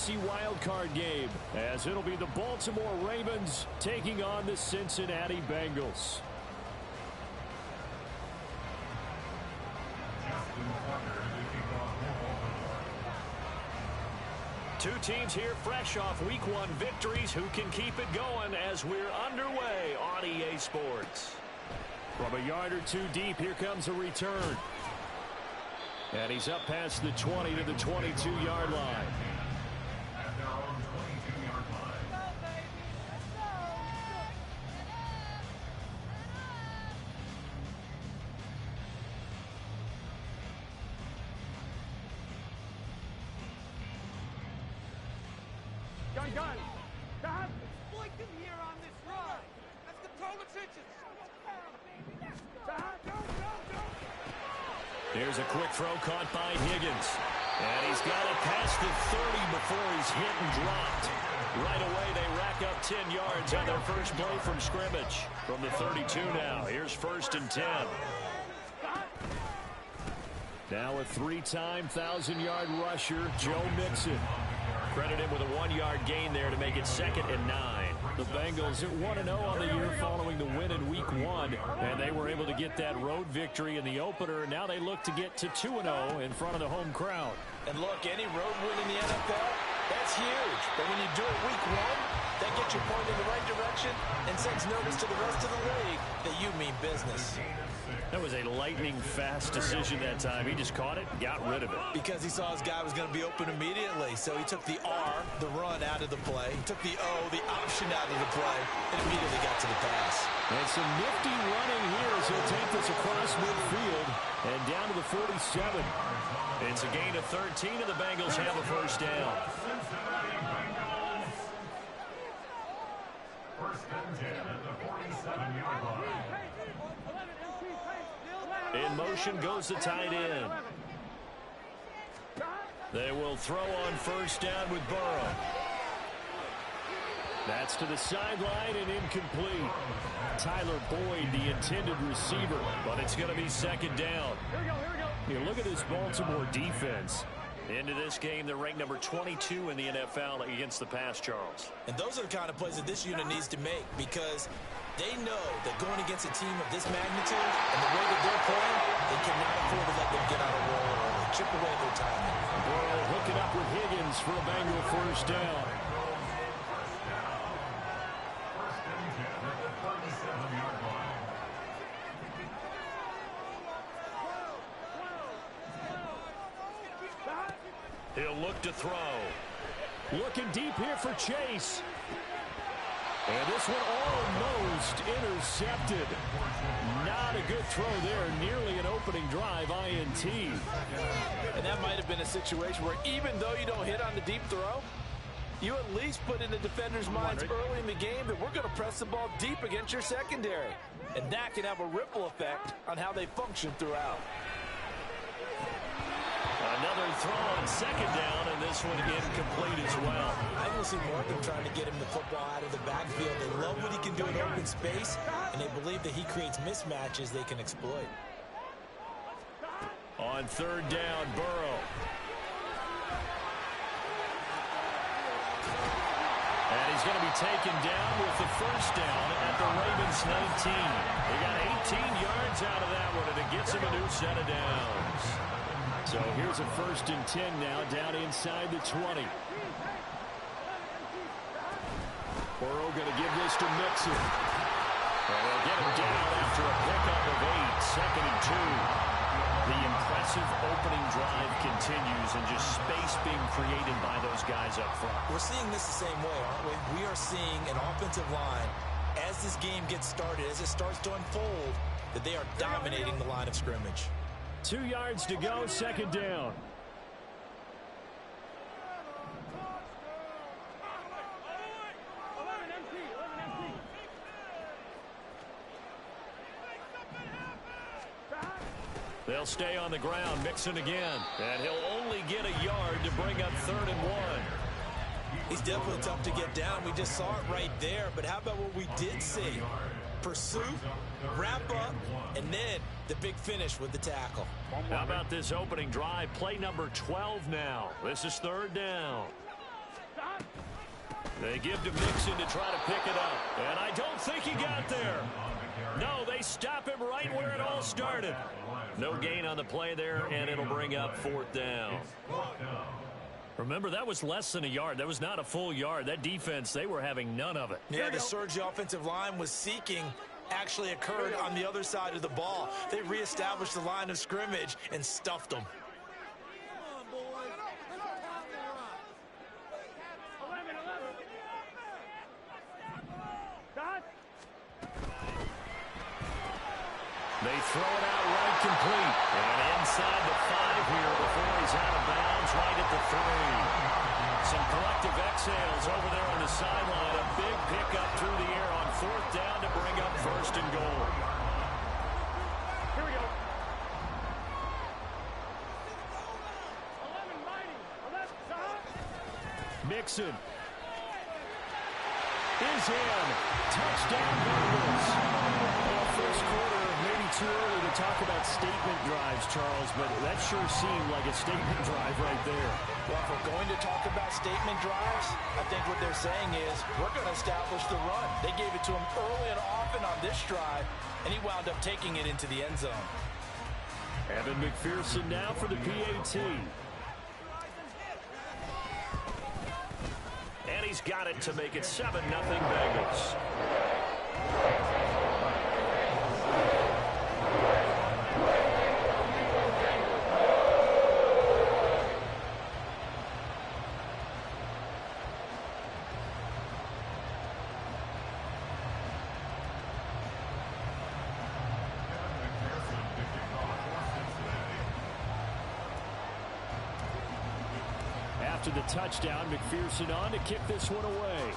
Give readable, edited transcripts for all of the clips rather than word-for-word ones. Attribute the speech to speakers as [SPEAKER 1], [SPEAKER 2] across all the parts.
[SPEAKER 1] NFC wildcard game, as it'll be the Baltimore Ravens taking on the Cincinnati Bengals. Two teams here fresh off Week 1 victories who can keep it going as we're underway on EA Sports. From a yard or two deep, here comes a return. And he's up past the 20 to the 22-yard line.
[SPEAKER 2] Gun. Stop. Exploit them here on this run. Let's control the trenches. Go.
[SPEAKER 1] Here's a quick throw caught by Higgins. And he's got it past the 30 before he's hit and dropped. Right away, they rack up 10 yards on their first play from scrimmage. From the 32 now, here's 1st and 10. Now a 3-time 1,000-yard rusher, Joe Mixon. Credit him with a 1-yard gain there to make it 2nd and 9. The Bengals at 1-0 on the year following the win in Week 1, and they were able to get that road victory in the opener. Now they look to get to 2-0 in front of the home crowd.
[SPEAKER 3] And look, any road win in the NFL, that's huge. But when you do it Week 1, that gets you pointed in the right direction and sends notice to the rest of the league that you mean business.
[SPEAKER 1] That was a lightning-fast decision that time. He just caught it and got rid of it.
[SPEAKER 3] Because he saw his guy was going to be open immediately. So he took the R, the run, out of the play. He took the O, the option, out of the play, and immediately got to the pass.
[SPEAKER 1] And some nifty running here as he'll take this across midfield and down to the 47. It's a gain of 13, and the Bengals have a first down.
[SPEAKER 4] First and 10 at the 47-yard line.
[SPEAKER 1] In motion goes the tight end. They will throw on first down with Burrow. That's to the sideline and incomplete. Tyler Boyd, the intended receiver, but it's going to be 2nd down. Here, look at this Baltimore defense. Into this game, they're ranked number 22 in the NFL against the pass, Charles.
[SPEAKER 3] And those are the kind of plays that this unit needs to make, because they know that going against a team of this magnitude and the way that they're playing, they cannot afford to let them get on a roll or chip away at their timing.
[SPEAKER 1] Burrow hooking up with Higgins for a Bengal first down.
[SPEAKER 4] First and 10 at the 47-yard line.
[SPEAKER 1] He'll look to throw. Looking deep here for Chase. And this one almost intercepted. Not a good throw there. Nearly an opening drive INT.
[SPEAKER 3] And that might have been a situation where even though you don't hit on the deep throw, you at least put in the defender's minds early in the game that we're going to press the ball deep against your secondary. And that can have a ripple effect on how they function throughout.
[SPEAKER 1] Another throw on 2nd down, and this one incomplete as well.
[SPEAKER 3] I will see more of them trying to get him the football out of the backfield. They love what he can do in open space, and they believe that he creates mismatches they can exploit.
[SPEAKER 1] On 3rd down, Burrow. And he's going to be taken down with the first down at the Ravens 19. He got 18 yards out of that one, and it gets him a new set of downs. So here's a 1st and 10 now, down inside the 20. Burrow going to give this to Mixon. And they'll get him down after a pickup of 8, 2nd and 2. The impressive opening drive continues, and just space being created by those guys up front.
[SPEAKER 3] We're seeing this the same way, aren't we? We are seeing an offensive line, as this game gets started, as it starts to unfold, that they are dominating the line of scrimmage.
[SPEAKER 1] 2 yards to go, 2nd down. They'll stay on the ground, Mixon again. And he'll only get a yard to bring up 3rd and 1.
[SPEAKER 3] He's definitely tough to get down. We just saw it right there. But how about what we did see? Pursuit, wrap up, and then the big finish with the tackle.
[SPEAKER 1] How about this opening drive? Play number 12 now. This is 3rd down. They give to Mixon to try to pick it up. And I don't think he got there. No, they stop him right where it all started. No gain on the play there, and it'll bring up 4th down. Remember, that was less than a yard. That was not a full yard. That defense, they were having none of it.
[SPEAKER 3] Yeah, the surge the offensive line was seeking actually occurred on the other side of the ball. They reestablished the line of scrimmage and stuffed them.
[SPEAKER 1] They throw it out right complete. And inside the 5 here before he's out of bounds right at the 3. Some collective exhales over there on the sideline. A big pickup through the air on 4th down to bring up 1st and goal.
[SPEAKER 2] Here we go. 11,
[SPEAKER 1] Mixon is in. Touchdown Bengals. Well, first quarter, maybe too early to talk about statement drives, Charles, but that sure seemed like a statement drive right there.
[SPEAKER 3] Well, if we're going to talk about statement drives, I think what they're saying is we're going to establish the run. They gave it to him early and often on this drive, and he wound up taking it into the end zone.
[SPEAKER 1] Evan McPherson now for the PAT. And he's got it to make it 7-0 Bengals. After the touchdown, McPherson on to kick this one away.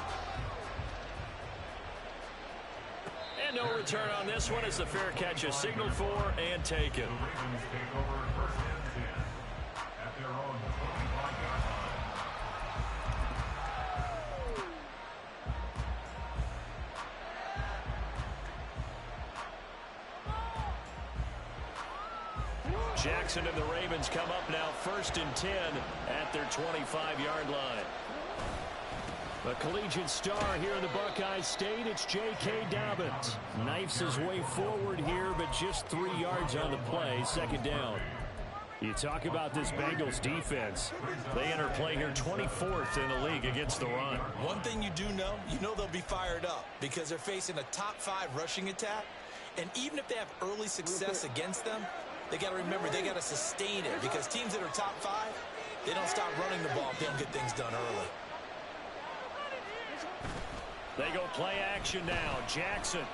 [SPEAKER 1] And no return on this one as the fair catch is signaled for and taken. Jackson and the Ravens come up now 1st and 10 at their 25-yard line. A collegiate star here in the Buckeye State, it's J.K. Dobbins. Knifes his way forward here, but just 3 yards on the play, 2nd down. You talk about this Bengals defense. They enter play here 24th in the league against the run.
[SPEAKER 3] One thing you do know, they'll be fired up because they're facing a top 5 rushing attack. And even if they have early success against them, they got to remember they got to sustain it because teams that are top 5, they don't stop running the ball if they don't get things done early.
[SPEAKER 1] They go play action now. Jackson. And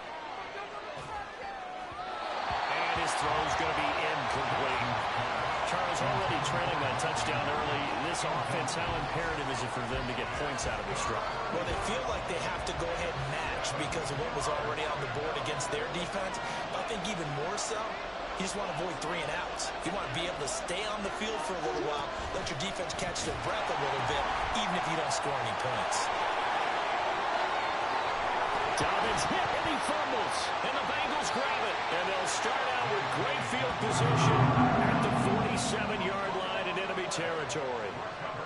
[SPEAKER 1] his throw's going to be incomplete. Charles already trailing that touchdown early. This offense, how imperative is it for them to get points out of this drive?
[SPEAKER 3] Well, they feel like they have to go ahead and match because of what was already on the board against their defense. But I think even more so, you just want to avoid 3 and outs. You want to be able to stay on the field for a little while, let your defense catch their breath a little bit, even if you don't score any points.
[SPEAKER 1] Dobbins hit and he fumbles. And the Bengals grab it. And they'll start out with great field position at the 47-yard line in enemy territory.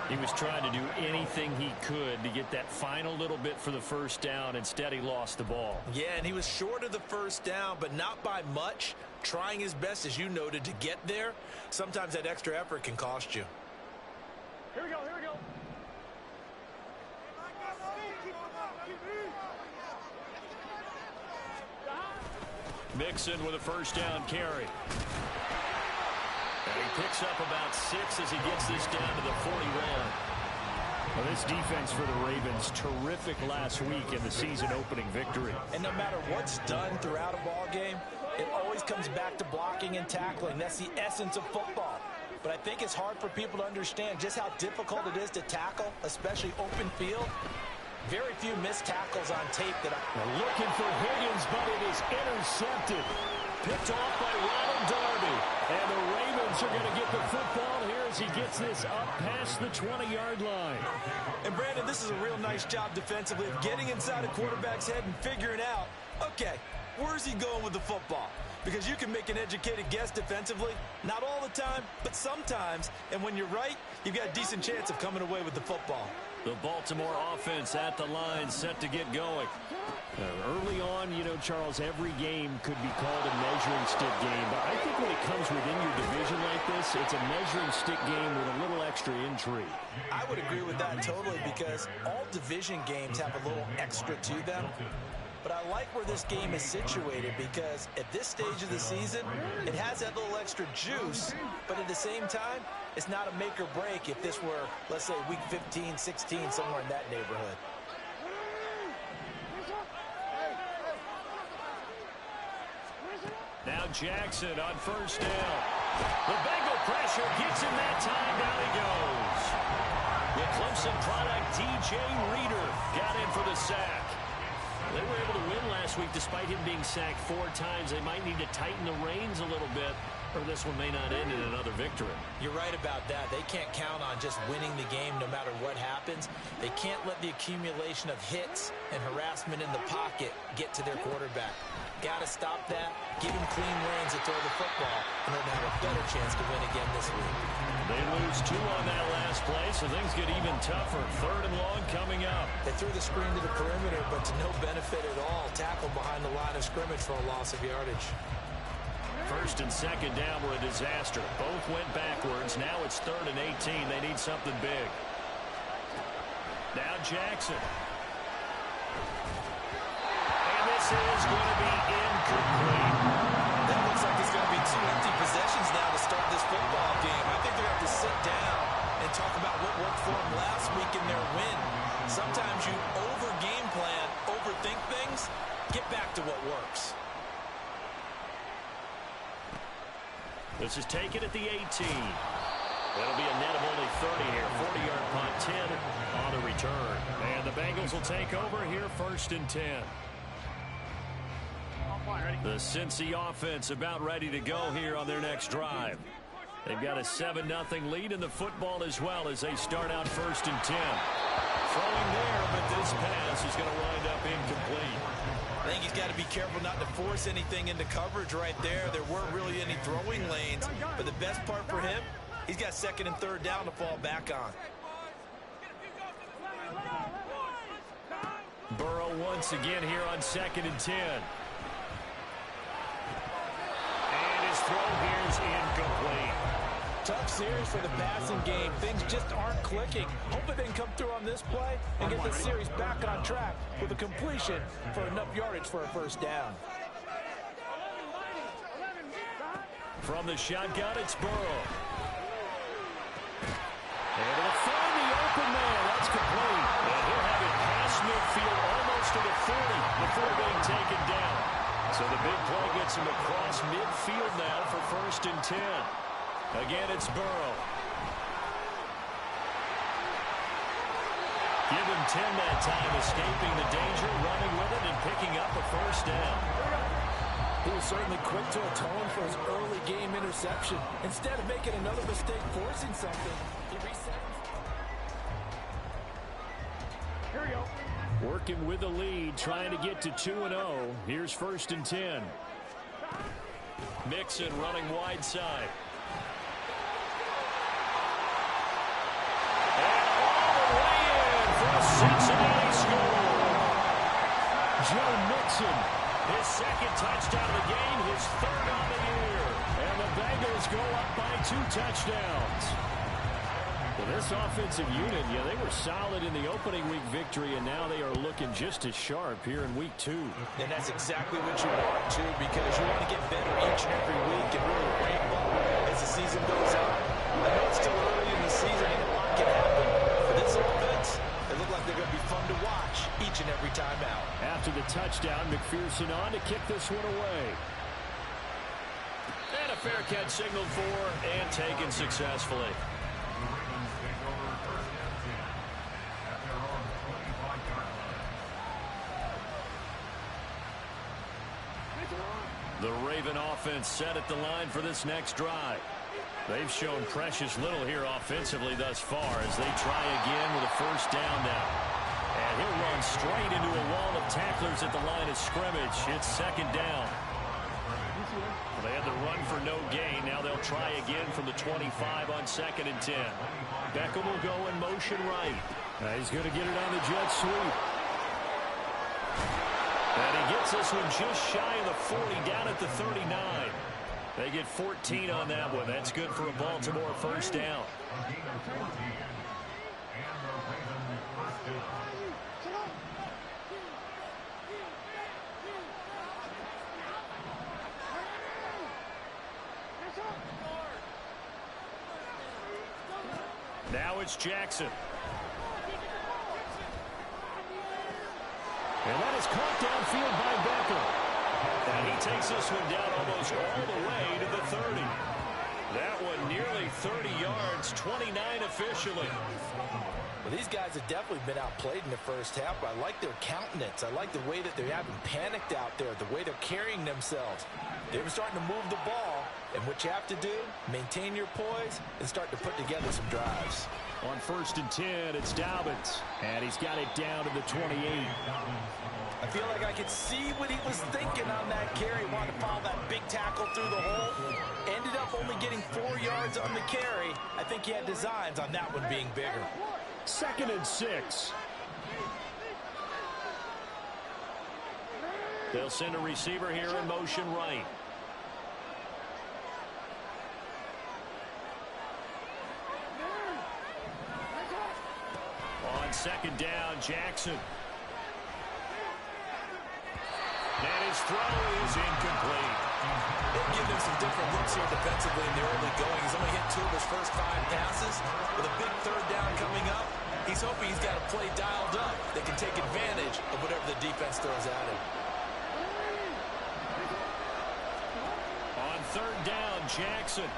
[SPEAKER 1] He was trying to do anything he could to get that final little bit for the 1st down. Instead, he lost the ball.
[SPEAKER 3] Yeah, and he was short of the 1st down, but not by much. Trying his best, as you noted, to get there. Sometimes that extra effort can cost you.
[SPEAKER 2] Here we go, here we go.
[SPEAKER 1] Mixon with a 1st down carry. And he picks up about 6 as he gets this down to the 41. Well, this defense for the Ravens, terrific last week in the season-opening victory.
[SPEAKER 3] And no matter what's done throughout a ball game, it always comes back to blocking and tackling. That's the essence of football. But I think it's hard for people to understand just how difficult it is to tackle, especially open field. Very few missed tackles on tape that
[SPEAKER 1] looking for Higgins, but it is intercepted. Picked off by Ronald Darby. And the Ravens are going to get the football here as he gets this up past the 20-yard line.
[SPEAKER 3] And Brandon, this is a real nice job defensively of getting inside a quarterback's head and figuring out, okay, where's he going with the football? Because you can make an educated guess defensively. Not all the time, but sometimes. And when you're right, you've got a decent chance of coming away with the football.
[SPEAKER 1] The Baltimore Baltimore offense at the line, set to get going. Early on, you know, Charles, every game could be called a measuring stick game. But I think when it comes within your division like this, it's a measuring stick game with a little extra intrigue.
[SPEAKER 3] I would agree with that totally, because all division games have a little extra to them. But I like where this game is situated, because at this stage of the season, it has that little extra juice, but at the same time, it's not a make or break if this were, let's say, week 15, 16, somewhere in that neighborhood.
[SPEAKER 1] Now Jackson on first down. The Bengal pressure gets him that time. Down he goes. The Clemson product, DJ Reader, got in for the sack. They were able to win last week despite him being sacked 4 times. They might need to tighten the reins a little bit, or this one may not end in another victory.
[SPEAKER 3] You're right about that. They can't count on just winning the game no matter what happens. They can't let the accumulation of hits and harassment in the pocket get to their quarterback. Got to stop that, give him clean reins to throw the football in order to have a better chance to win again this week.
[SPEAKER 1] They lose 2 on that last play, so things get even tougher. 3rd and long coming up.
[SPEAKER 3] They threw the screen to the perimeter, but to no benefit at all. Tackle behind the line of scrimmage for a loss of yardage.
[SPEAKER 1] 1st and 2nd down were a disaster. Both went backwards. Now it's 3rd and 18. They need something big. Now Jackson. And this is going to be incomplete.
[SPEAKER 3] That looks like it's going to be 2 empty possessions now to start this football game. I think they're going to have to sit down and talk about what worked for them last week in their win. Sometimes you over-game plan, overthink things. Get back to what works.
[SPEAKER 1] This is taken at the 18. That'll be a net of only 30 here. 40-yard punt, 10 on the return. And the Bengals will take over here, 1st and 10. The Cincy offense about ready to go here on their next drive. They've got a 7-0 lead in the football as well as they start out 1st and 10. Throwing there, but this pass is going to wind up incomplete.
[SPEAKER 3] I think he's got to be careful not to force anything into coverage right there. There weren't really any throwing lanes, but the best part for him, he's got 2nd and 3rd down to fall back on.
[SPEAKER 1] Burrow once again here on 2nd and 10. And his throw here is incomplete.
[SPEAKER 3] Tough series for the passing game. Things just aren't clicking. Hopefully they can come through on this play and get the series back on track with a completion for enough yardage for a 1st down.
[SPEAKER 1] From the shotgun, it's Burrow. And he'll find the open man. That's complete. And he'll have it past midfield almost to the 40 before being taken down. So the big play gets him across midfield now for 1st and 10. Again, it's Burrow. Give him 10 that time, escaping the danger, running with it, and picking up a 1st down.
[SPEAKER 3] He was certainly quick to atone for his early game interception. Instead of making another mistake forcing something, he reset.
[SPEAKER 2] Here we go.
[SPEAKER 1] Working with the lead, trying to get to 2-0. Here's 1st and 10. Mixon running wide side. Cincinnati score. Joe Mixon, his 2nd touchdown of the game, his 3rd on the year. And the Bengals go up by 2 touchdowns. Well, this offensive unit, yeah, they were solid in the opening week victory, and now they are looking just as sharp here in week 2.
[SPEAKER 3] And that's exactly what you want, too, because you want to get better each and every week and really ramp up as the season goes on. I know it's still early in the season and a lot can happen. For this offense, they look like they're going to be fun to watch each and every time out.
[SPEAKER 1] After the touchdown, McPherson on to kick this one away. And a fair catch signaled for and taken successfully. The Raven offense set at the line for this next drive. They've shown precious little here offensively thus far as they try again with a 1st down now. And he'll run straight into a wall of tacklers at the line of scrimmage. It's 2nd down. Well, they had the run for no gain. Now they'll try again from the 25 on 2nd and 10. Beckham will go in motion right. He's going to get it on the jet sweep. And he gets this one just shy of the 40, down at the 39. They get 14 on that one. That's good for a Baltimore first down. Now it's Jackson. And that is caught downfield by Beckham. And he takes this one down almost all the way to the 30. That one nearly 30 yards, 29 officially.
[SPEAKER 3] Well, these guys have definitely been outplayed in the first half, but I like their countenance. I like the way that they haven't panicked out there, the way they're carrying themselves. They were starting to move the ball, and what you have to do, maintain your poise and start to put together some drives.
[SPEAKER 1] On 1st and 10, it's Dobbins, and he's got it down to the 28.
[SPEAKER 3] I feel like I could see what he was thinking on that carry. Wanted to follow that big tackle through the hole. Ended up only getting 4 yards on the carry. I think he had designs on that one being bigger.
[SPEAKER 1] 2nd and 6. They'll send a receiver here in motion right. On 2nd down, Jackson. And his throw is incomplete.
[SPEAKER 3] They've given him some different looks here defensively in the early going. He's only hit 2 of his first 5 passes. With a big 3rd down coming up, he's hoping he's got a play dialed up that can take advantage of whatever the defense throws at him.
[SPEAKER 1] On 3rd down, Jackson.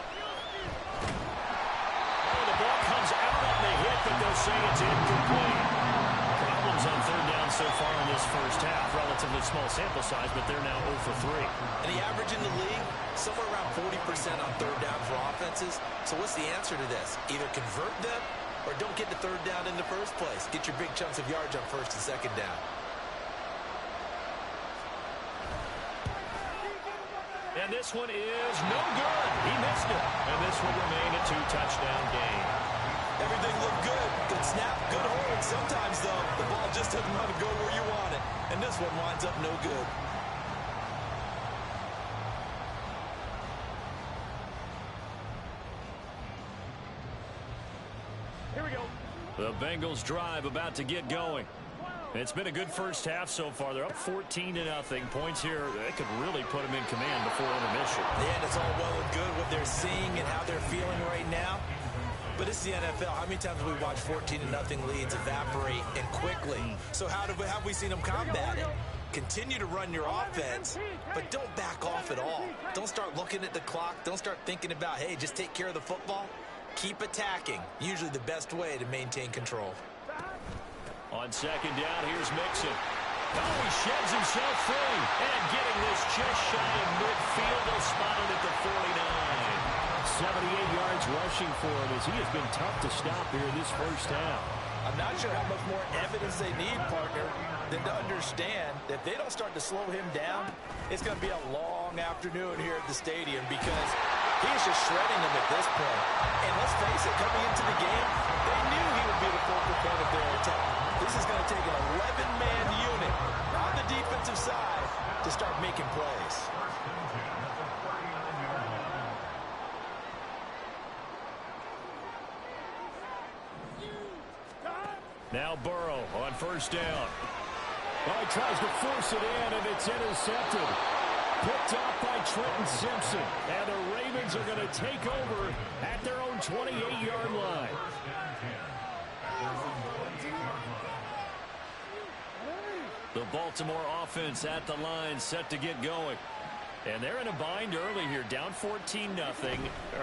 [SPEAKER 1] Oh, the ball comes out on the hit, but they'll say it's incomplete. Problems on 3rd down so far in this first half. Relatively small sample size, but they're now 0 for 3.
[SPEAKER 3] And the average in the league, somewhere around 40% on 3rd down for offenses. So what's the answer to this? Either convert them or don't get the 3rd down in the first place. Get your big chunks of yards on 1st and 2nd down.
[SPEAKER 1] And this one is no good. He missed it. And this will remain a 2-touchdown game.
[SPEAKER 3] Everything looked good. Good snap, good hold. Sometimes, though, the ball just doesn't want to go where you want it. And this one winds up no good.
[SPEAKER 1] Here we go. The Bengals drive about to get going. It's been a good first half so far. They're up 14-0. Points here, they could really put them in command before intermission.
[SPEAKER 3] Yeah, and it's all well and good what they're seeing and how they're feeling right now. But it's the NFL. How many times have we watched 14-0 leads evaporate and quickly? So how have we seen them combat it? Continue to run your offense, but don't back off at all. Don't start looking at the clock. Don't start thinking about, hey, just take care of the football. Keep attacking. Usually the best way to maintain control.
[SPEAKER 1] On 2nd down, here's Mixon. Oh, he sheds himself free. And getting this just shy of midfield, they'll spot it at the 49. 78 yards rushing for him as he has been tough to stop here this first half.
[SPEAKER 3] I'm not sure how much more evidence they need, partner, than to understand that if they don't start to slow him down, it's going to be a long afternoon here at the stadium because he is just shredding them at this point. And let's face it, coming into the game, they knew he would be the focal point of their attack. This is going to take an 11-man unit on the defensive side to start making plays.
[SPEAKER 1] Now Burrow on 1st down. Well, he tries to force it in, and it's intercepted. Picked off by Trenton Simpson. And the Ravens are going to take over at their own 28-yard line. The Baltimore offense at the line, set to get going. And they're in a bind early here, down 14-0.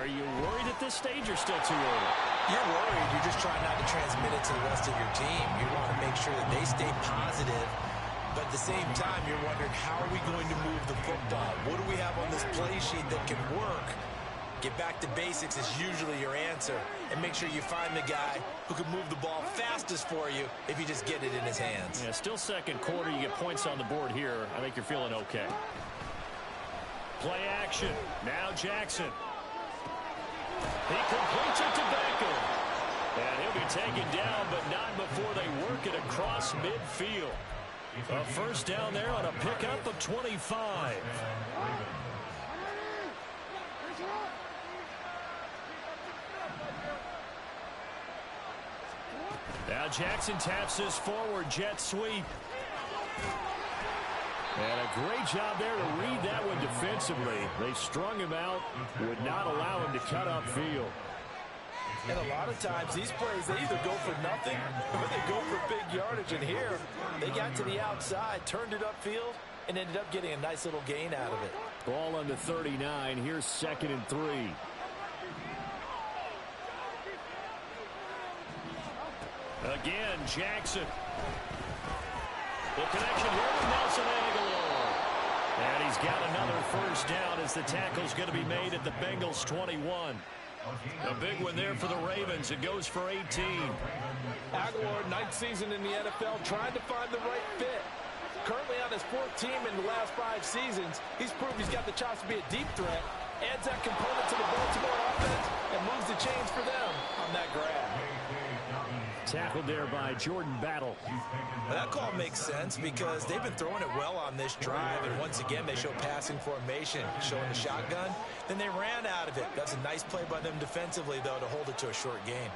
[SPEAKER 1] Are you worried at this stage or still too early?
[SPEAKER 3] You're worried. You're just trying not to transmit it to the rest of your team. You want to make sure that they stay positive. But at the same time, you're wondering, how are we going to move the football? What do we have on this play sheet that can work? Get back to basics is usually your answer. And make sure you find the guy who can move the ball fastest for you if you just get it in his hands.
[SPEAKER 1] Yeah, still 2nd quarter. You get points on the board here. I think you're feeling okay. Play action. Now Jackson. He completes it to Beckham. And he'll be taken down, but not before they work it across midfield. A first down there on a pickup of 25. Now Jackson taps this forward jet sweep. And a great job there to read that one defensively. They strung him out, would not allow him to cut upfield.
[SPEAKER 3] And a lot of times these plays, they either go for nothing or they go for big yardage. And here, they got to the outside, turned it upfield, and ended up getting a nice little gain out of it.
[SPEAKER 1] Ball on the 39. Here's 2nd and 3. Again, Jackson. The connection here with Nelson Aguilar. And he's got another first down as the tackle's going to be made at the Bengals 21. A big one there for the Ravens. It goes for 18.
[SPEAKER 3] Aguilar, 9th season in the NFL, trying to find the right fit. Currently on his 4th team in the last 5 seasons, he's proved he's got the chops to be a deep threat, adds that component to the Baltimore offense, and moves the chains for them on that grab.
[SPEAKER 1] Tackled there by Jordan Battle.
[SPEAKER 3] Well, that call makes sense because they've been throwing it well on this drive, and once again they show passing formation, showing the shotgun. Then they ran out of it. That's a nice play by them defensively, though, to hold it to a short gain.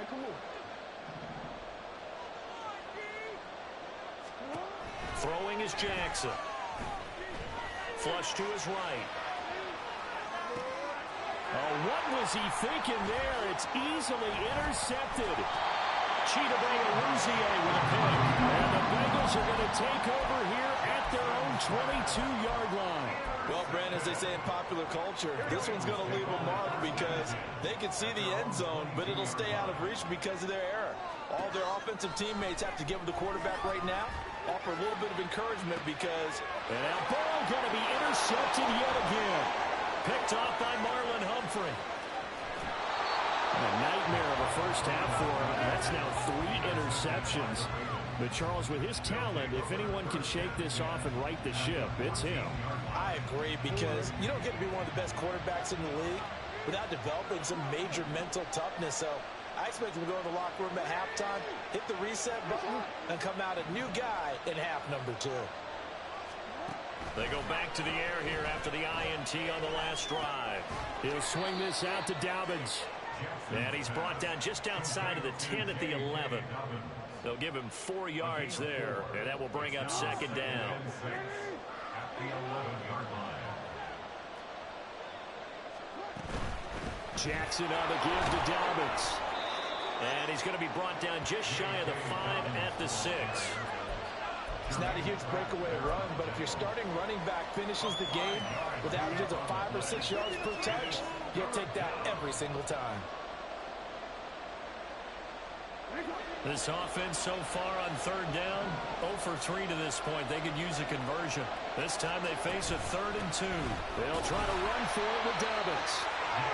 [SPEAKER 1] Throwing is Jackson. Flush to his right. Oh, what was he thinking there? It's easily intercepted. Cheetah Rouzier with a pick. And the Bengals are going to take over here at their own 22-yard line.
[SPEAKER 3] Well, Brent, as they say in popular culture, this one's going to leave a mark because they can see the end zone, but it'll stay out of reach because of their error. All their offensive teammates have to give the quarterback right now, offer a little bit of encouragement because...
[SPEAKER 1] And that ball going to be intercepted yet again. Picked off by Marlon Humphrey. A nightmare of a first half for him. That's now 3 interceptions. But Charles, with his talent, if anyone can shake this off and right the ship, it's him.
[SPEAKER 3] I agree, because you don't get to be one of the best quarterbacks in the league without developing some major mental toughness. So I expect him to go to the locker room at halftime, hit the reset button, and come out a new guy in half number 2.
[SPEAKER 1] They go back to the air here after the INT on the last drive. He'll swing this out to Dobbins. And he's brought down just outside of the 10 at the 11. They'll give him 4 yards there, and that will bring up 2nd down. Jackson on the give to Dobbins. And he's going to be brought down just shy of the 5 at the 6.
[SPEAKER 3] It's not a huge breakaway run, but if your starting running back finishes the game with averages of 5 or 6 yards per touch, you'll take that every single time.
[SPEAKER 1] This offense so far on 3rd down, 0 for 3 to this point. They could use a conversion. This time they face a 3rd and 2. They'll try to run for it with Dobbins.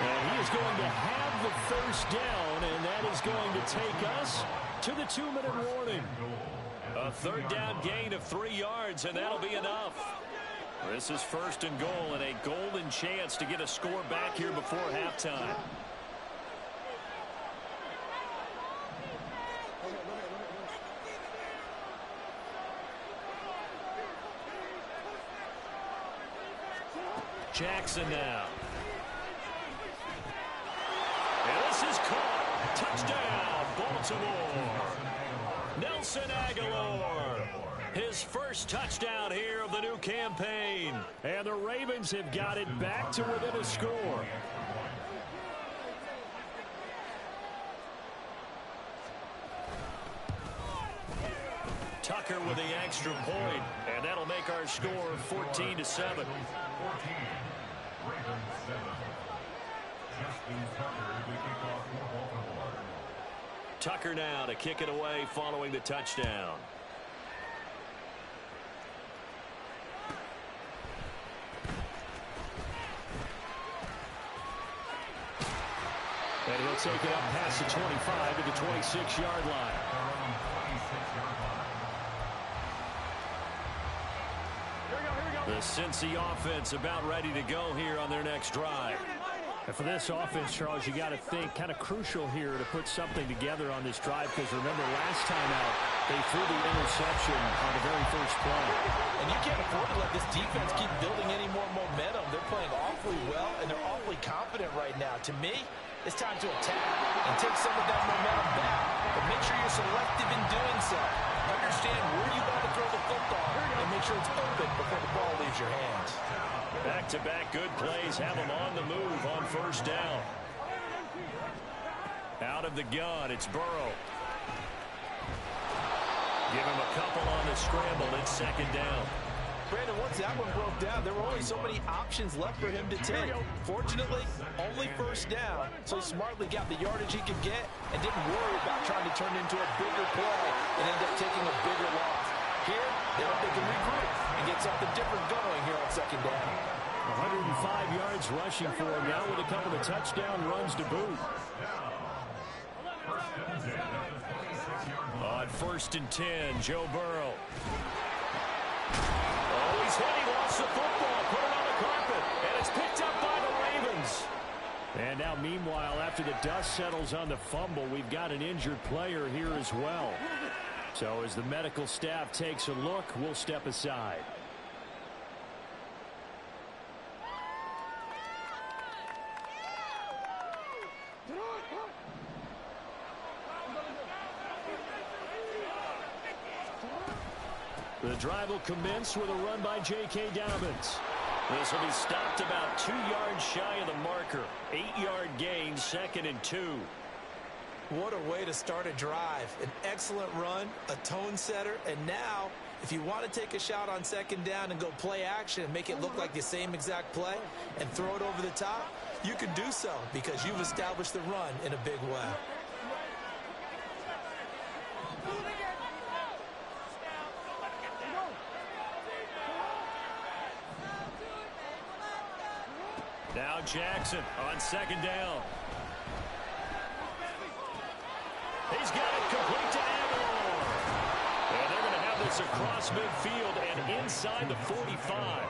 [SPEAKER 1] And he is going to have the first down, and that is going to take us to the 2-minute warning. A 3rd down gain of 3 yards, and that'll be enough. This is 1st and goal, and a golden chance to get a score back here before halftime. Jackson now. And this is caught. Touchdown, Baltimore. Nelson Aguilar. His first touchdown here of the new campaign. And the Ravens have got it back to within a score. Tucker with the extra point, and that'll make our score 14-7.
[SPEAKER 4] 14. Ravens 7. Justin Tucker to kick off for Baltimore.
[SPEAKER 1] Tucker now to kick it away following the touchdown. And he'll take it up past the 25 to the 26-yard line.
[SPEAKER 2] Here we go, here we go.
[SPEAKER 1] The Cincy offense about ready to go here on their next drive.
[SPEAKER 5] And for this offense, Charles, you got to think kind of crucial here to put something together on this drive, because remember last time out they threw the interception on the very first play.
[SPEAKER 3] And you can't afford to let this defense keep building any more momentum. They're playing awfully well, and they're awfully confident right now. To me, it's time to attack and take some of that momentum back, but make sure you're selective in doing so. Understand where you want to throw the football and make sure it's open before the ball leaves your hands.
[SPEAKER 1] Back-to-back good plays have them on the move on first down. Out of the gun, it's Burrow. Give him a couple on the scramble. It's second down.
[SPEAKER 3] Brandon, once that one broke down, there were only so many options left for him to take. Fortunately, only first down, so he smartly got the yardage he could get and didn't worry about trying to turn it into a bigger play and end up taking a bigger loss. Here, they hope they can regroup and get something different going here on second down.
[SPEAKER 5] 105 yards rushing for him now with a couple of touchdown runs to boot.
[SPEAKER 1] On first and 10, Joe Burrow. Oh, he's hit. He lost the football. Put it on the carpet. And it's picked up by the Ravens.
[SPEAKER 5] And now, meanwhile, after the dust settles on the fumble, we've got an injured player here as well. So as the medical staff takes a look, we'll step aside. The drive will commence with a run by J.K. Dobbins.
[SPEAKER 1] This will be stopped about 2 yards shy of the marker. 8-yard gain, second and 2.
[SPEAKER 3] What a way to start a drive. An excellent run, a tone setter, and now if you want to take a shot on second down and go play action and make it look like the same exact play and throw it over the top, you can do so because you've established the run in a big way.
[SPEAKER 1] Now Jackson on second down. He's got it complete to Aguilar. And they're going to have this across midfield and inside the 45.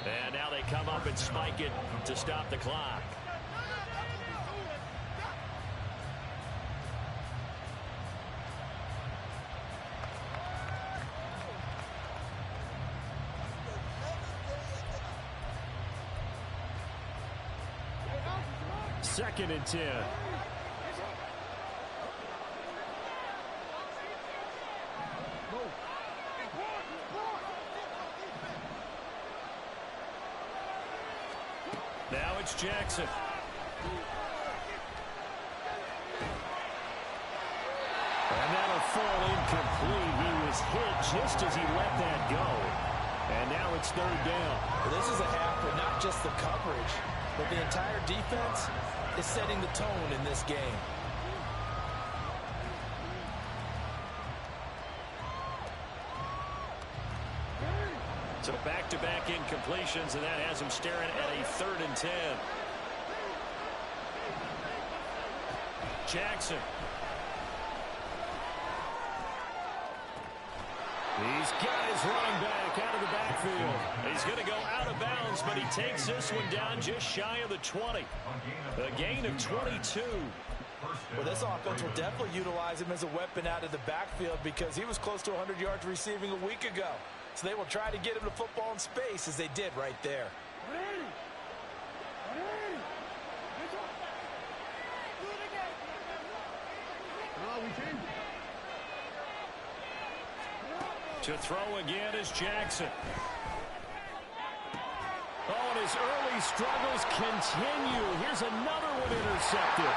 [SPEAKER 1] And now they come up and spike it to stop the clock.
[SPEAKER 5] Second and 10.
[SPEAKER 1] Now it's Jackson.
[SPEAKER 5] And that'll fall incomplete. He was hit just as he let that go. And now it's third down.
[SPEAKER 3] Well, this is a half where not just the coverage, but the entire defense is setting the tone in this game.
[SPEAKER 1] So back-to-back incompletions, and that has him staring at a third and 10. Jackson.
[SPEAKER 5] He's got his running back out of the backfield.
[SPEAKER 1] He's going to go out of bounds, but he takes this one down just shy of the 20. A gain of 22.
[SPEAKER 3] Well, this offense will definitely utilize him as a weapon out of the backfield because he was close to 100 yards receiving a week ago. So they will try to get him the football in space as they did right there.
[SPEAKER 1] To throw again is Jackson.
[SPEAKER 5] Oh, and his early struggles continue. Here's another one intercepted.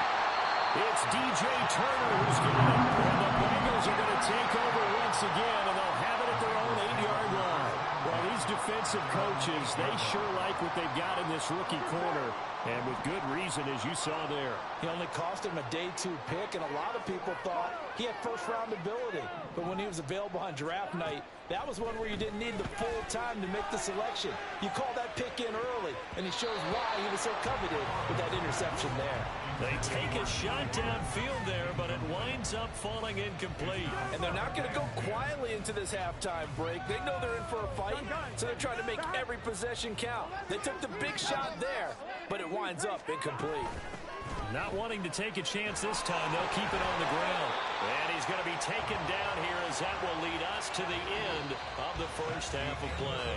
[SPEAKER 5] It's DJ Turner who's getting it. And the Bengals are going to take over once again, and they'll have it at their own 8-yard line. Well, these defensive coaches, they sure like what they've got in this rookie corner, and with good reason, as you saw there.
[SPEAKER 3] He only cost him a day 2 pick, and a lot of people thought he had first-round ability. But when he was available on draft night, that was one where you didn't need the full time to make the selection. You call that pick in early, and he shows why he was so coveted with that interception there.
[SPEAKER 1] They take a shot downfield there, but it winds up falling incomplete.
[SPEAKER 3] And they're not going to go quietly into this halftime break. They know they're in for a fight, so they're trying to make every possession count. They took the big shot there, but it winds up incomplete.
[SPEAKER 1] Not wanting to take a chance this time, they'll keep it on the ground. And he's going to be taken down here as that will lead us to the end of the first half of play.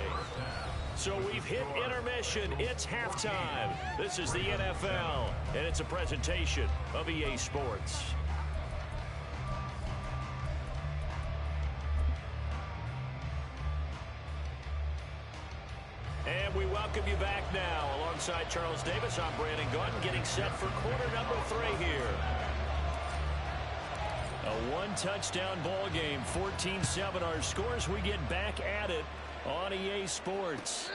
[SPEAKER 1] So we've hit intermission. It's halftime. This is the NFL, and it's a presentation of EA Sports. And we welcome you back now. Alongside Charles Davis, I'm Brandon Gordon, getting set for quarter number 3 here. A one-touchdown ball game, 14-7 our scores. We get back at it on EA Sports.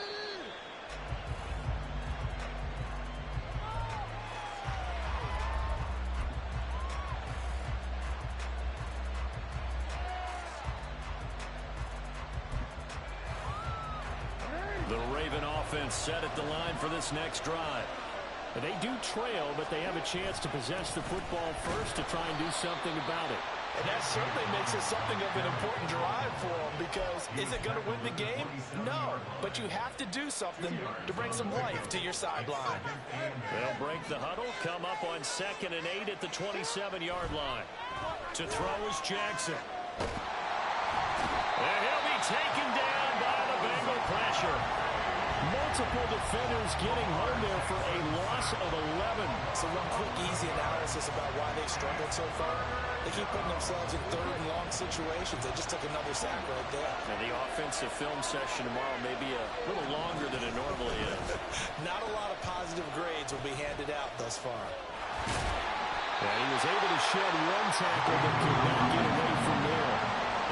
[SPEAKER 1] The Raven offense set at the line for this next drive. They do trail, but they have a chance to possess the football first to try and do something about it.
[SPEAKER 3] And that certainly makes it something of an important drive for them, because is it going to win the game? No, but you have to do something to bring some life to your sideline.
[SPEAKER 1] They'll break the huddle, come up on 2nd and 8 at the 27-yard line. To throw is Jackson. And he'll be taken down by the Bengal pressure. Multiple defenders getting home there for a loss of 11.
[SPEAKER 3] So one quick, easy analysis about why they've struggled so far. They keep putting themselves in 3rd and long situations. They just took another sack right there.
[SPEAKER 1] And the offensive film session tomorrow may be a little longer than it normally is.
[SPEAKER 3] Not a lot of positive grades will be handed out thus far.
[SPEAKER 1] And he was able to shed one tackle but could not get away from there.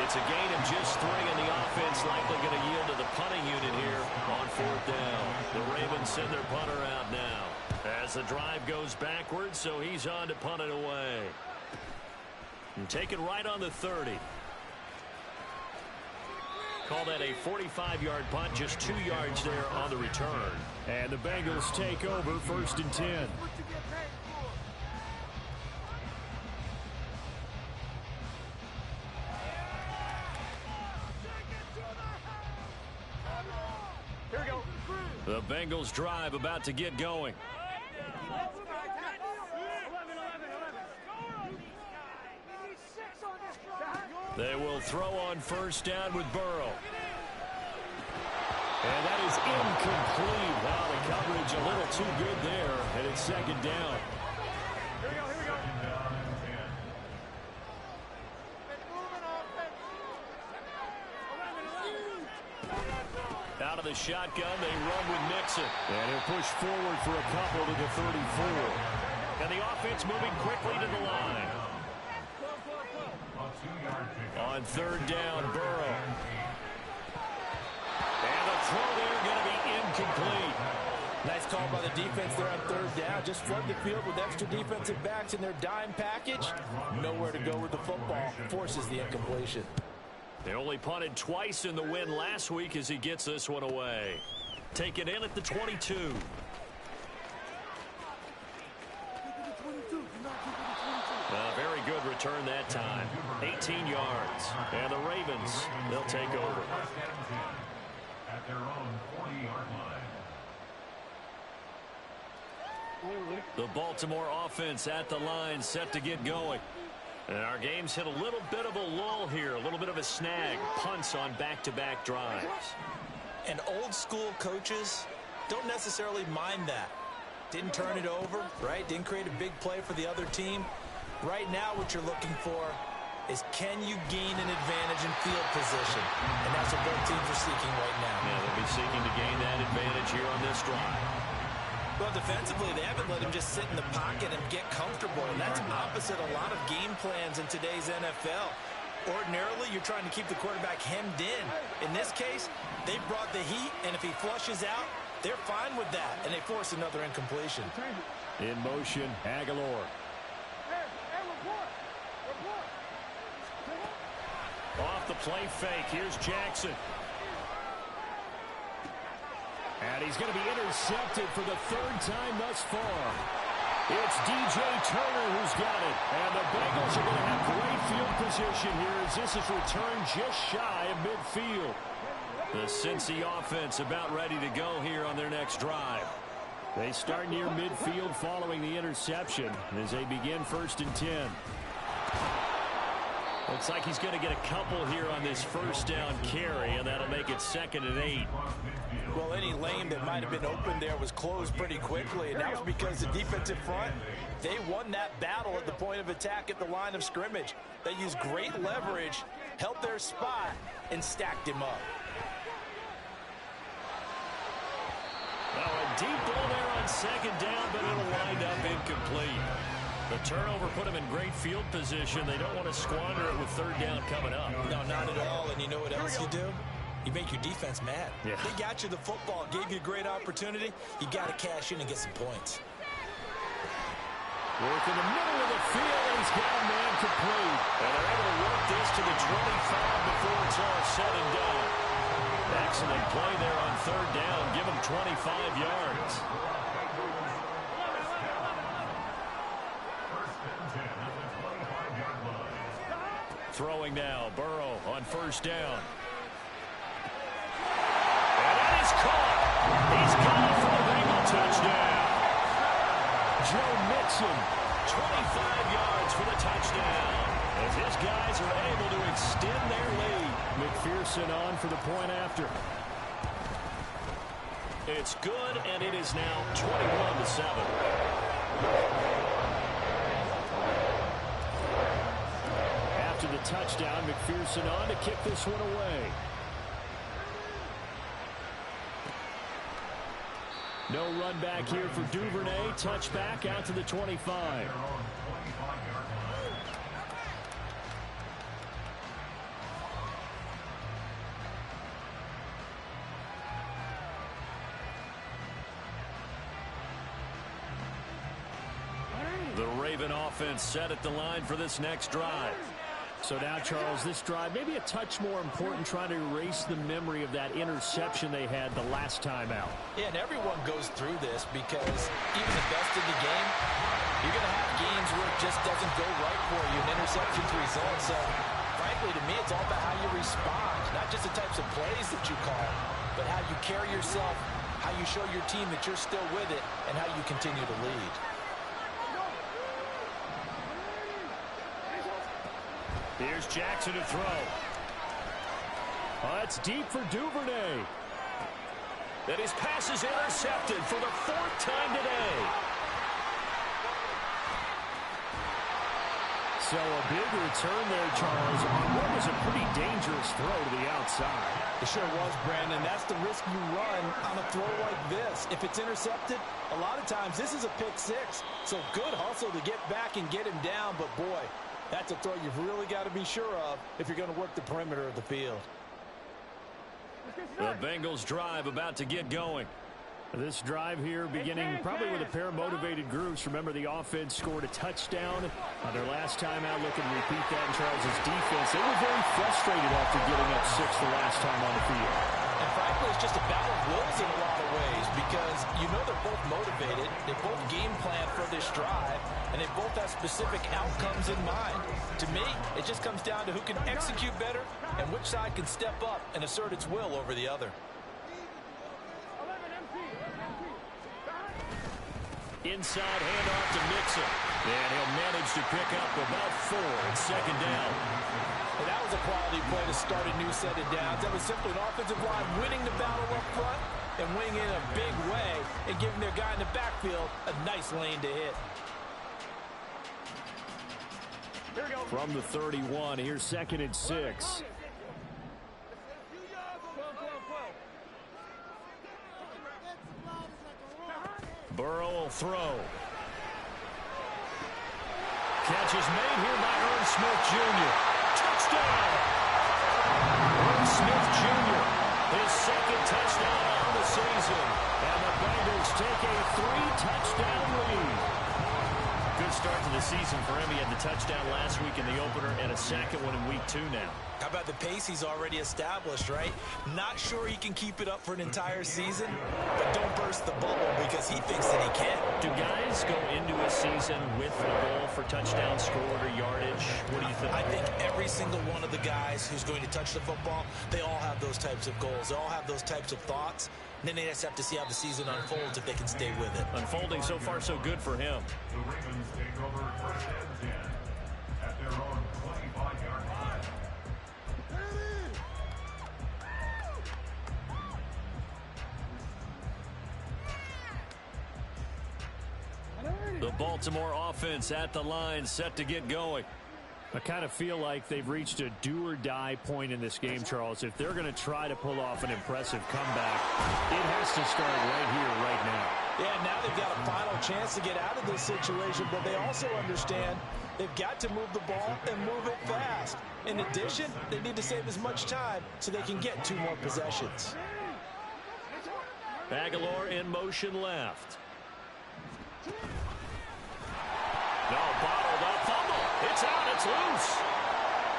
[SPEAKER 1] It's a gain of just 3, and the offense likely going to yield to the punting unit here on 4th down. The Ravens send their punter out now as the drive goes backwards, so he's on to punt it away. And taken right on the 30. Call that a 45-yard punt, just 2 yards there on the return. And the Bengals take over 1st and 10. The Bengals drive about to get going. They will throw on 1st down with Burrow. And that is incomplete. Wow, the coverage a little too good there, and it's 2nd down.
[SPEAKER 2] Here we go, here we go.
[SPEAKER 1] Out of the shotgun, they run with Mixon. And he'll push forward for a couple to the 34. And the offense moving quickly to the line. On 3rd down, Burrow. And the throw there going to be incomplete.
[SPEAKER 3] Nice call by the defense there on 3rd down. Just flood the field with extra defensive backs in their dime package. Nowhere to go with the football. Forces the incompletion.
[SPEAKER 1] They only punted twice in the win last week as he gets this one away. Taken in at the 22. A very good return that time. 18 yards. And the Ravens, they'll take over.
[SPEAKER 4] At their own 40-yard line.
[SPEAKER 1] The Baltimore offense at the line, set to get going. And our game's hit a little bit of a lull here, a little bit of a snag. Punts on back-to-back drives.
[SPEAKER 3] And old-school coaches don't necessarily mind that. Didn't turn it over, right? Didn't create a big play for the other team. Right now what you're looking for is, can you gain an advantage in field position? And that's what both teams are seeking right now.
[SPEAKER 1] Yeah, they'll be seeking to gain that advantage here on this drive.
[SPEAKER 3] Well, defensively, they haven't let him just sit in the pocket and get comfortable, and that's opposite a lot of game plans in today's NFL. Ordinarily, you're trying to keep the quarterback hemmed in. In this case, they brought the heat, and if he flushes out, they're fine with that, and they force another incompletion.
[SPEAKER 1] In motion, Aguilar. Off the play fake, here's Jackson. And he's going to be intercepted for the 3rd time thus far.
[SPEAKER 5] It's DJ Turner who's got it. And the Bengals are going to have great field position here as this is returned just shy of midfield. The Cincy offense about ready to go here on their next drive. They start near midfield following the interception as they begin 1st and 10. Looks like he's going to get a couple here on this first down carry, and that'll make it 2nd and 8.
[SPEAKER 3] Well, any lane that might have been open there was closed pretty quickly, and that was because the defensive front, they won that battle at the point of attack at the line of scrimmage. They used great leverage, held their spot, and stacked him up.
[SPEAKER 5] Now a deep ball there on 2nd down, but it'll wind up incomplete. The turnover put them in great field position. They don't want to squander it with 3rd down coming up.
[SPEAKER 3] No, not at all. And you know what else you do? You make your defense mad.
[SPEAKER 5] Yeah.
[SPEAKER 3] They got you the football, gave you a great opportunity. You got to cash in and get some points.
[SPEAKER 5] Work in the middle of the field, and he's got a man complete. And they're able to work this to the 25 before it's all said and done. Excellent play there on 3rd down. Give him 25 yards. Throwing now, Burrow on 1st down. And that is caught. He's gone for a Bengal touchdown. Joe Mixon, 25 yards for the touchdown. As his guys are able to extend their lead. McPherson on for the point after. It's good, and it is now 21-7. After the touchdown, McPherson on to kick this one away. No run back here for Duvernay. Touchback out to the 25. The Raven offense set at the line for this next drive. So now, Charles, this drive maybe a touch more important, trying to erase the memory of that interception they had the last time out.
[SPEAKER 3] Yeah, and everyone goes through this because even the best in the game, you're going to have games where it just doesn't go right for you, and interceptions result. So, frankly, to me, it's all about how you respond, not just the types of plays that you call, but how you carry yourself, how you show your team that you're still with it, and how you continue to lead.
[SPEAKER 5] Here's Jackson to throw. That's deep for Duvernay. And his pass is intercepted for the 4th time today. So a big return there, Charles, on what was a pretty dangerous throw to the outside.
[SPEAKER 3] It sure was, Brandon. That's the risk you run on a throw like this. If it's intercepted, a lot of times this is a pick 6. So good hustle to get back and get him down, but boy, that's a throw you've really got to be sure of if you're going to work the perimeter of the field.
[SPEAKER 5] The Bengals drive about to get going. This drive here beginning probably with a pair of motivated groups. Remember, the offense scored a touchdown on their last time out. Looking to repeat that in Charles' defense. They were very frustrated after getting up 6 the last time on the field.
[SPEAKER 3] And frankly, it's just a battle of wills in a lot of ways because you know they're both motivated. They both game plan for this drive, and they both have specific outcomes in mind. To me, it just comes down to who can execute better and which side can step up and assert its will over the other.
[SPEAKER 5] Inside handoff to Mixon. And he'll manage to pick up about 4 at 2nd down.
[SPEAKER 3] Well, that was a quality play to start a new set of downs. That was simply an offensive line winning the battle up front and winning in a big way and giving their guy in the backfield a nice lane to hit.
[SPEAKER 5] From the 31, here's 2nd and 6. Burrow will throw. Catch is made here by Irv Smith Jr. Touchdown! Irv Smith Jr. His 2nd touchdown on the season. And the Bengals take a 3-touchdown lead. Good start to the season for him. He had the touchdown last week in the opener and a 2nd one in week 2 now.
[SPEAKER 3] How about the pace he's already established, right? Not sure he can keep it up for an entire season, but don't burst the bubble because he thinks that he can.
[SPEAKER 1] Do guys go into a season with a goal for touchdown scored or yardage? What do you think?
[SPEAKER 3] I think every single one of the guys who's going to touch the football, they all have those types of goals. They all have those types of thoughts. And then they just have to see how the season unfolds if they can stay with it.
[SPEAKER 1] Unfolding so far so good for him.
[SPEAKER 4] The Ravens take over first and 10 at their own 25-yard line.
[SPEAKER 1] The Baltimore offense at the line, set to get going.
[SPEAKER 5] I kind of feel like they've reached a do-or-die point in this game, Charles. If they're going to try to pull off an impressive comeback, it has to start right here, right now.
[SPEAKER 3] Yeah, now they've got a final chance to get out of this situation, but they also understand they've got to move the ball and move it fast. In addition, they need to save as much time so they can get 2 more possessions.
[SPEAKER 1] Aguilar in motion left. No, bottled up, fumble. It's out, it's loose.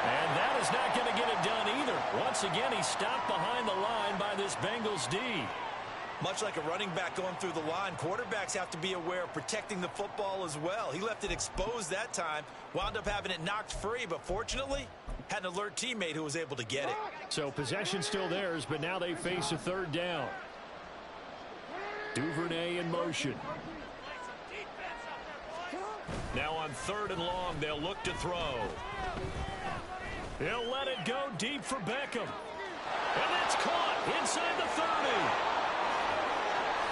[SPEAKER 1] And that is not going to get it done either. Once again, he's stopped behind the line by this Bengals D.
[SPEAKER 3] Much like a running back going through the line, quarterbacks have to be aware of protecting the football as well. He left it exposed that time, wound up having it knocked free, but fortunately, had an alert teammate who was able to get it.
[SPEAKER 5] So possession still theirs, but now they face a third down. Duvernay in motion.
[SPEAKER 1] Now on 3rd and long, they'll look to throw.
[SPEAKER 5] He'll let it go deep for Beckham.
[SPEAKER 1] And that's caught inside the 30.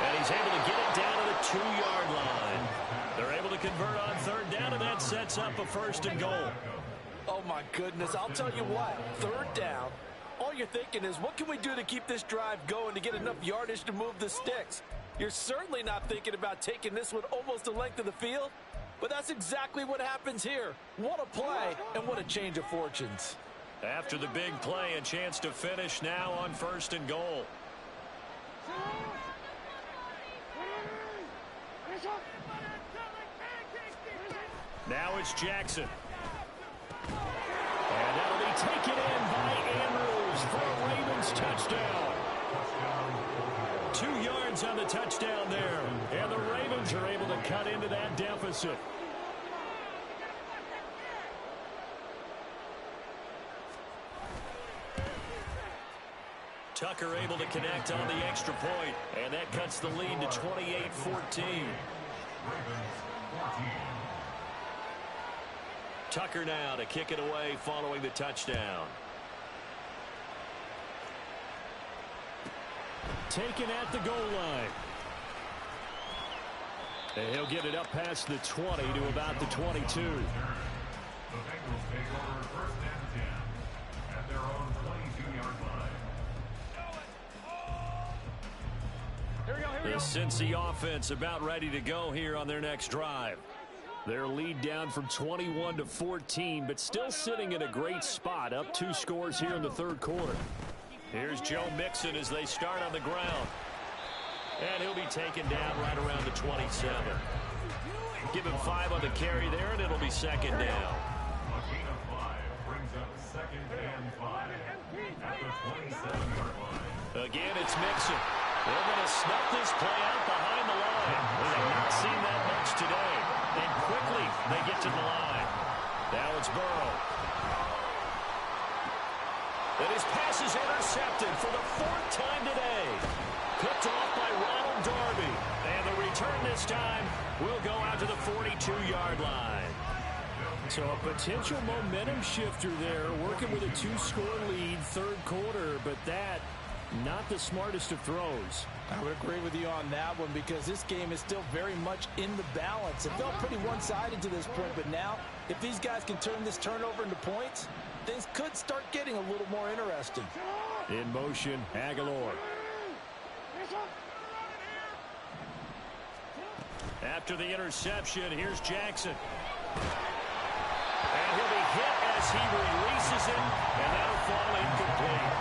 [SPEAKER 1] And he's able to get it down to the 2-yard line. They're able to convert on 3rd down, and that sets up a 1st and goal.
[SPEAKER 3] Oh, my goodness. I'll tell you what, 3rd down, all you're thinking is, what can we do to keep this drive going to get enough yardage to move the sticks? You're certainly not thinking about taking this one almost the length of the field, but that's exactly what happens here. What a play, and what a change of fortunes.
[SPEAKER 1] After the big play, a chance to finish now on 1st and goal. Now it's Jackson.
[SPEAKER 5] And that'll be taken in by Andrews for a Ravens touchdown.
[SPEAKER 1] 2 yards on the touchdown there.
[SPEAKER 5] And the Ravens are able to cut into that deficit.
[SPEAKER 1] Tucker able to connect on the extra point, and that cuts the lead to 28-14. Tucker now to kick it away following the touchdown.
[SPEAKER 5] Taken at the goal line. And he'll get it up past the 20 to about the 22.
[SPEAKER 4] The Bengals take over first and 10 at their own 22-yard line.
[SPEAKER 1] The Cincy offense about ready to go here on their next drive.
[SPEAKER 5] Their lead down from 21 to 14, but still sitting in a great spot, up 2 scores here in the 3rd quarter.
[SPEAKER 1] Here's Joe Mixon as they start on the ground. And he'll be taken down right around the 27. Give him 5 on the carry there, and it'll be 2nd down.
[SPEAKER 4] A gain of 5 brings up 2nd and 5 at the 27-yard line.
[SPEAKER 1] Again, it's Mixon. They're going to snuff this play out behind the line. We have not seen that much today. And quickly, they get to the line. Now it's Burrow. And his pass is intercepted for the 4th time today. Picked off by Ronald Darby. And the return this time will go out to the 42-yard line.
[SPEAKER 5] So a potential momentum shifter there, working with a 2-score lead, 3rd quarter, but that, not the smartest of throws.
[SPEAKER 3] I would agree with you on that one because this game is still very much in the balance. It felt pretty one-sided to this point, but now, if these guys can turn this turnover into points, things could start getting a little more interesting.
[SPEAKER 5] In motion, Aguilar.
[SPEAKER 1] After the interception, here's Jackson. And he'll be hit as he releases it, and that'll fall incomplete.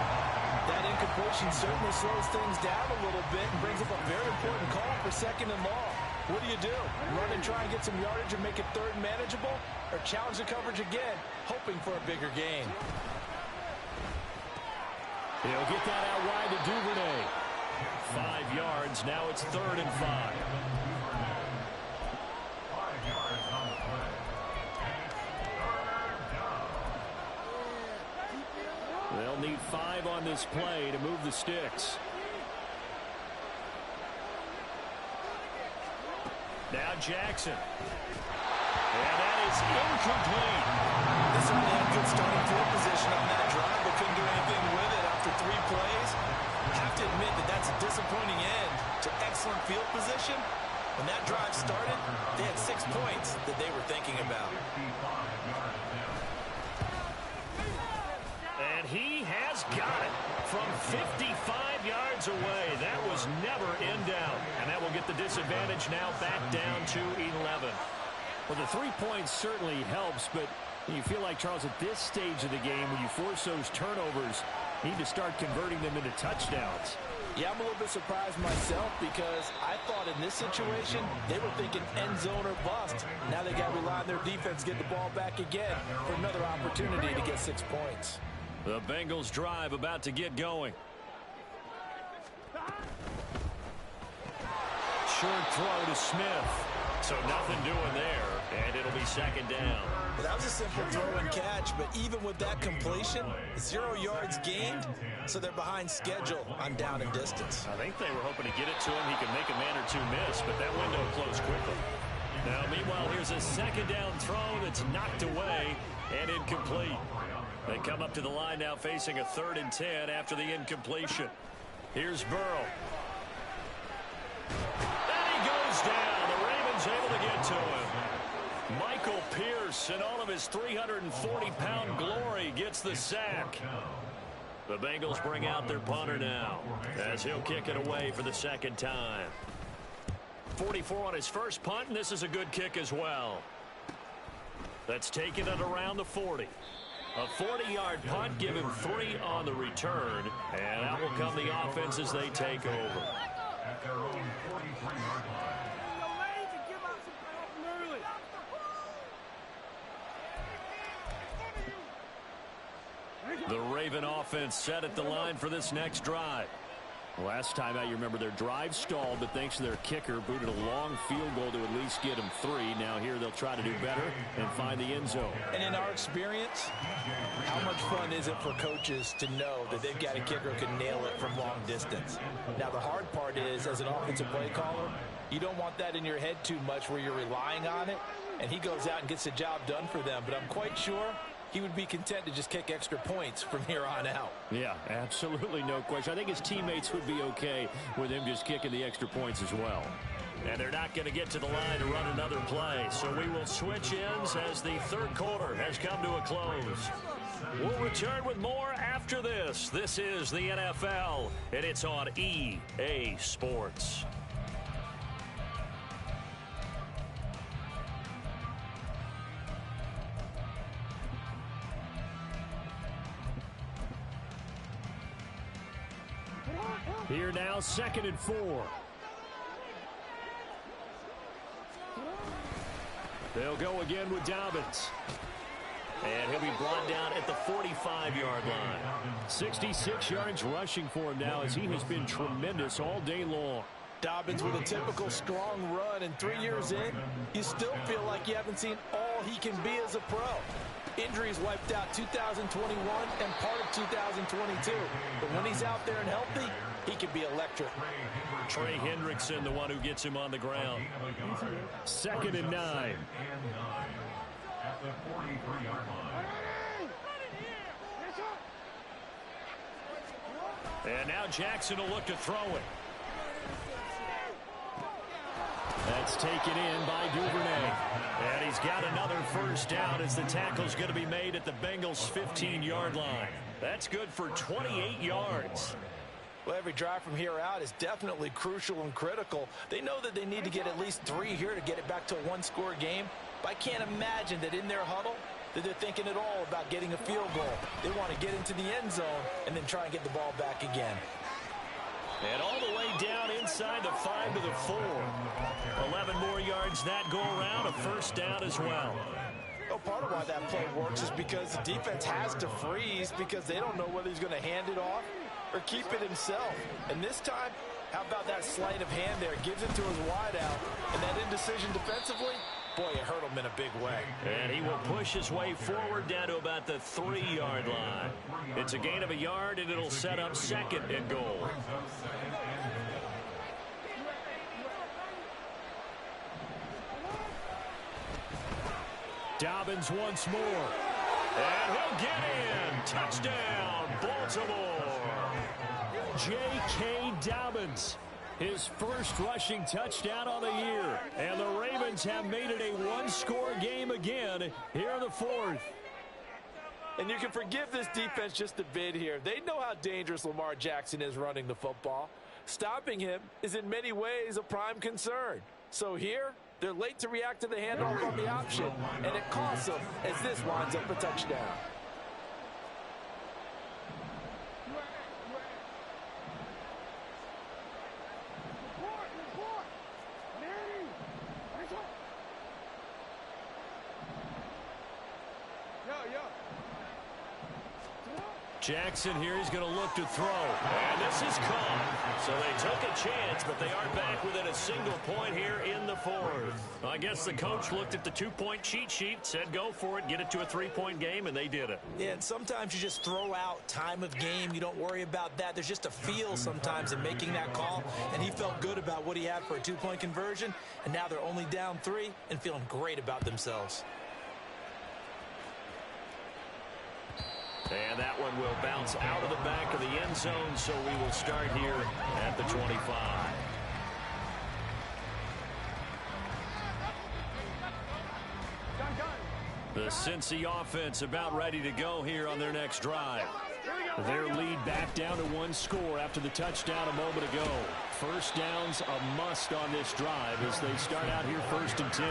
[SPEAKER 3] That incompletion certainly slows things down a little bit and brings up a very important call for 2nd and long. What do? Run and try and get some yardage and make it 3rd manageable, or challenge the coverage again, hoping for a bigger gain?
[SPEAKER 1] He'll get that out wide to Duvernay. 5 yards. Now it's 3rd and 5.
[SPEAKER 4] 5 yards on the play. Third down.
[SPEAKER 1] They'll need 5 on this play to move the sticks. Now Jackson. And that is incomplete.
[SPEAKER 3] They certainly had good starting field position on that drive, but couldn't do anything with it after 3 plays. I have to admit that that's a disappointing end to excellent field position. When that drive started, they had 6 points that they were thinking about.
[SPEAKER 1] And he has got it from 55 yards away. That was never in doubt. And that will get the disadvantage now back down to 11. Well, the 3 points certainly helps, but you feel like, Charles, at this stage of the game, when you force those turnovers, you need to start converting them into touchdowns.
[SPEAKER 3] Yeah, I'm a little bit surprised myself because I thought in this situation, they were thinking end zone or bust. Now they got to rely on their defense to get the ball back again for another opportunity to get 6 points.
[SPEAKER 1] The Bengals drive about to get going. Short throw to Smith. So nothing doing there, and it'll be 2nd down.
[SPEAKER 3] Well, that was a simple throw and catch, but even with that completion, 0 yards gained, so they're behind schedule on down and distance.
[SPEAKER 1] I think they were hoping to get it to him. He could make a man or 2 miss, but that window closed quickly. Now, meanwhile, here's a 2nd down throw that's knocked away and incomplete. They come up to the line now facing a 3rd and 10 after the incompletion. Here's Burrow. And he goes down. The Ravens able to get to him. Michael Pierce, in all of his 340-pound glory, gets the sack. The Bengals bring out their punter now as he'll kick it away for the 2nd time. 44 on his first punt, and this is a good kick as well. That's taken it around the 40. A 40-yard punt, give him 3 on the return, and out will come the offense as they take over.
[SPEAKER 4] At their own 43-yard line.
[SPEAKER 1] The Raven offense set at the line for this next drive. Last time out, you remember their drive stalled, but thanks to their kicker, booted a long field goal to at least get them 3. Now here they'll try to do better and find the end zone.
[SPEAKER 3] And in our experience, how much fun is it for coaches to know that they've got a kicker who can nail it from long distance? Now the hard part is, as an offensive play caller, you don't want that in your head too much where you're relying on it, and he goes out and gets the job done for them. But I'm quite sure he would be content to just kick extra points from here on out.
[SPEAKER 1] Yeah, absolutely no question. I think his teammates would be okay with him just kicking the extra points as well. And they're not going to get to the line to run another play. So we will switch ends as the 3rd quarter has come to a close. We'll return with more after this. This is the NFL, and it's on EA Sports. Here now, 2nd and 4. They'll go again with Dobbins. And he'll be brought down at the 45-yard line. 66 yards rushing for him now as he has been tremendous all day long.
[SPEAKER 3] Dobbins with a typical strong run, and 3 years in, you still feel like you haven't seen all he can be as a pro. Injuries wiped out 2021 and part of 2022. But when he's out there and healthy, he can be electric.
[SPEAKER 1] Trey Hendrickson, the one who gets him on the ground. 2nd and 9.
[SPEAKER 4] At the 43-yard line.
[SPEAKER 1] And now Jackson will look to throw it. That's taken in by Duvernay. And he's got another 1st down as the tackle's going to be made at the Bengals' 15-yard line. That's good for 28 yards.
[SPEAKER 3] Well, every drive from here out is definitely crucial and critical. They know that they need to get at least 3 here to get it back to a 1-score game. But I can't imagine that in their huddle that they're thinking at all about getting a field goal. They want to get into the end zone and then try and get the ball back again.
[SPEAKER 1] And all the way down inside the 5 to the 4. 11 more yards that go around, a 1st down as well.
[SPEAKER 3] Well, part of why that play works is because the defense has to freeze because they don't know whether he's going to hand it off or keep it himself. And this time, how about that sleight of hand there? Gives it to his wideout. And that indecision defensively, boy, it hurt him in a big way.
[SPEAKER 1] And he will push his way forward down to about the 3-yard line. It's a gain of a yard, and it'll set up 2nd and goal.
[SPEAKER 5] Dobbins once more. And he'll get in. Touchdown, Baltimore. J.K. Dobbins. His first rushing touchdown on the year. And the Ravens have made it a one-score game again here in the 4th.
[SPEAKER 3] And you can forgive this defense just a bit here. They know how dangerous Lamar Jackson is running the football. Stopping him is in many ways a prime concern. So here, they're late to react to the handoff on the option, and it costs them as this winds up a touchdown.
[SPEAKER 5] Jackson here, he's going to look to throw. And this is caught.
[SPEAKER 1] So they took a chance, but they are back within a single point here in the 4th. I guess the coach looked at the 2-point cheat sheet, said go for it, get it to a 3-point game, and they did it.
[SPEAKER 6] Yeah, and sometimes you just throw out time of game. You don't worry about that. There's just a feel sometimes in making that call, and he felt good about what he had for a 2-point conversion, and now they're only down 3 and feeling great about themselves.
[SPEAKER 1] And that one will bounce out of the back of the end zone, so we will start here at the 25. The Cincy offense about ready to go here on their next drive.
[SPEAKER 5] Their lead back down to 1 score after the touchdown a moment ago. First down's a must on this drive as they start out here 1st and 10.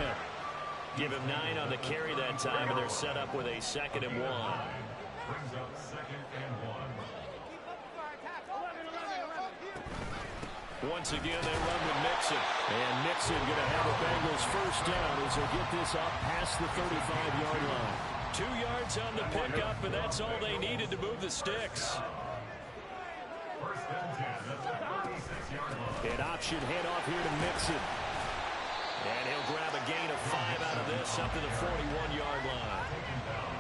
[SPEAKER 1] Give him 9 on the carry that time, and they're set up with a 2nd and 1.
[SPEAKER 4] Brings up 2nd and 1.
[SPEAKER 5] Once again, they run with Mixon. And Mixon going to have a Bengals first down as they get this up past the 35-yard line. 2 yards on the pickup, and that's all they needed to move the sticks.
[SPEAKER 4] First and 10 at the 36-yard line.
[SPEAKER 5] An option handoff here to Mixon.
[SPEAKER 1] And he'll grab a gain of 5 out of this up to the 41-yard line.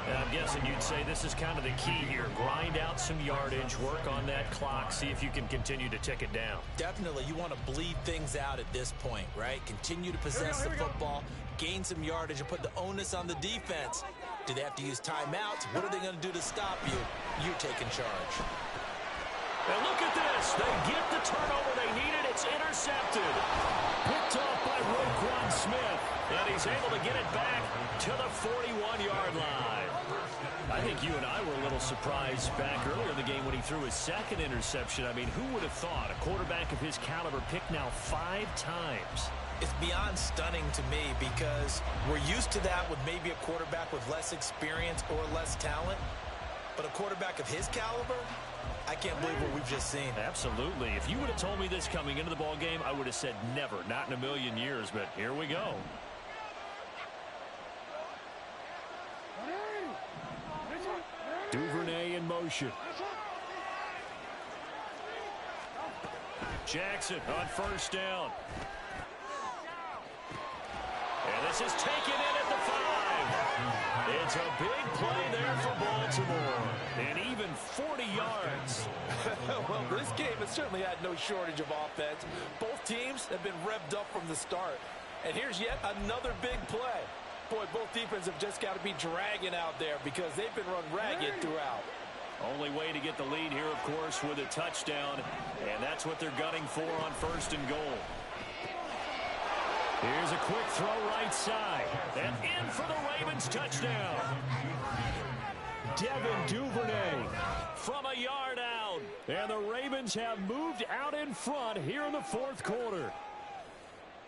[SPEAKER 1] And I'm guessing you'd say this is kind of the key here. Grind out some yardage, work on that clock, see if you can continue to tick it down.
[SPEAKER 6] Definitely, you want to bleed things out at this point, right? Continue to possess the football, gain some yardage, and put the onus on the defense. Do they have to use timeouts? What are they going to do to stop you? You're taking charge.
[SPEAKER 1] And look at this. They get the turnover they needed. It's intercepted.
[SPEAKER 5] Picked off by Roquan Smith.
[SPEAKER 1] And he's able to get it back to the 41-yard line.
[SPEAKER 5] I think you and I were a little surprised back earlier in the game when he threw his 2nd interception. I mean, who would have thought a quarterback of his caliber picked now 5 times?
[SPEAKER 6] It's beyond stunning to me because we're used to that with maybe a quarterback with less experience or less talent. But a quarterback of his caliber, I can't believe what we've just seen.
[SPEAKER 5] Absolutely. If you would have told me this coming into the ball game, I would have said never, not in a million years. But here we go. Duvernay in motion. Jackson on first down. And this is taken in at the 5. It's a big play there for Baltimore. And even 40 yards.
[SPEAKER 3] Well, this game has certainly had no shortage of offense. Both teams have been revved up from the start. And here's yet another big play. Boy, both defenses have just got to be dragging out there because they've been run ragged throughout.
[SPEAKER 5] Only way to get the lead here, of course, with a touchdown. And that's what they're gunning for on 1st and goal. Here's a quick throw right side. And in for the Ravens touchdown. Devin Duvernay from a yard out. And the Ravens have moved out in front here in the 4th quarter.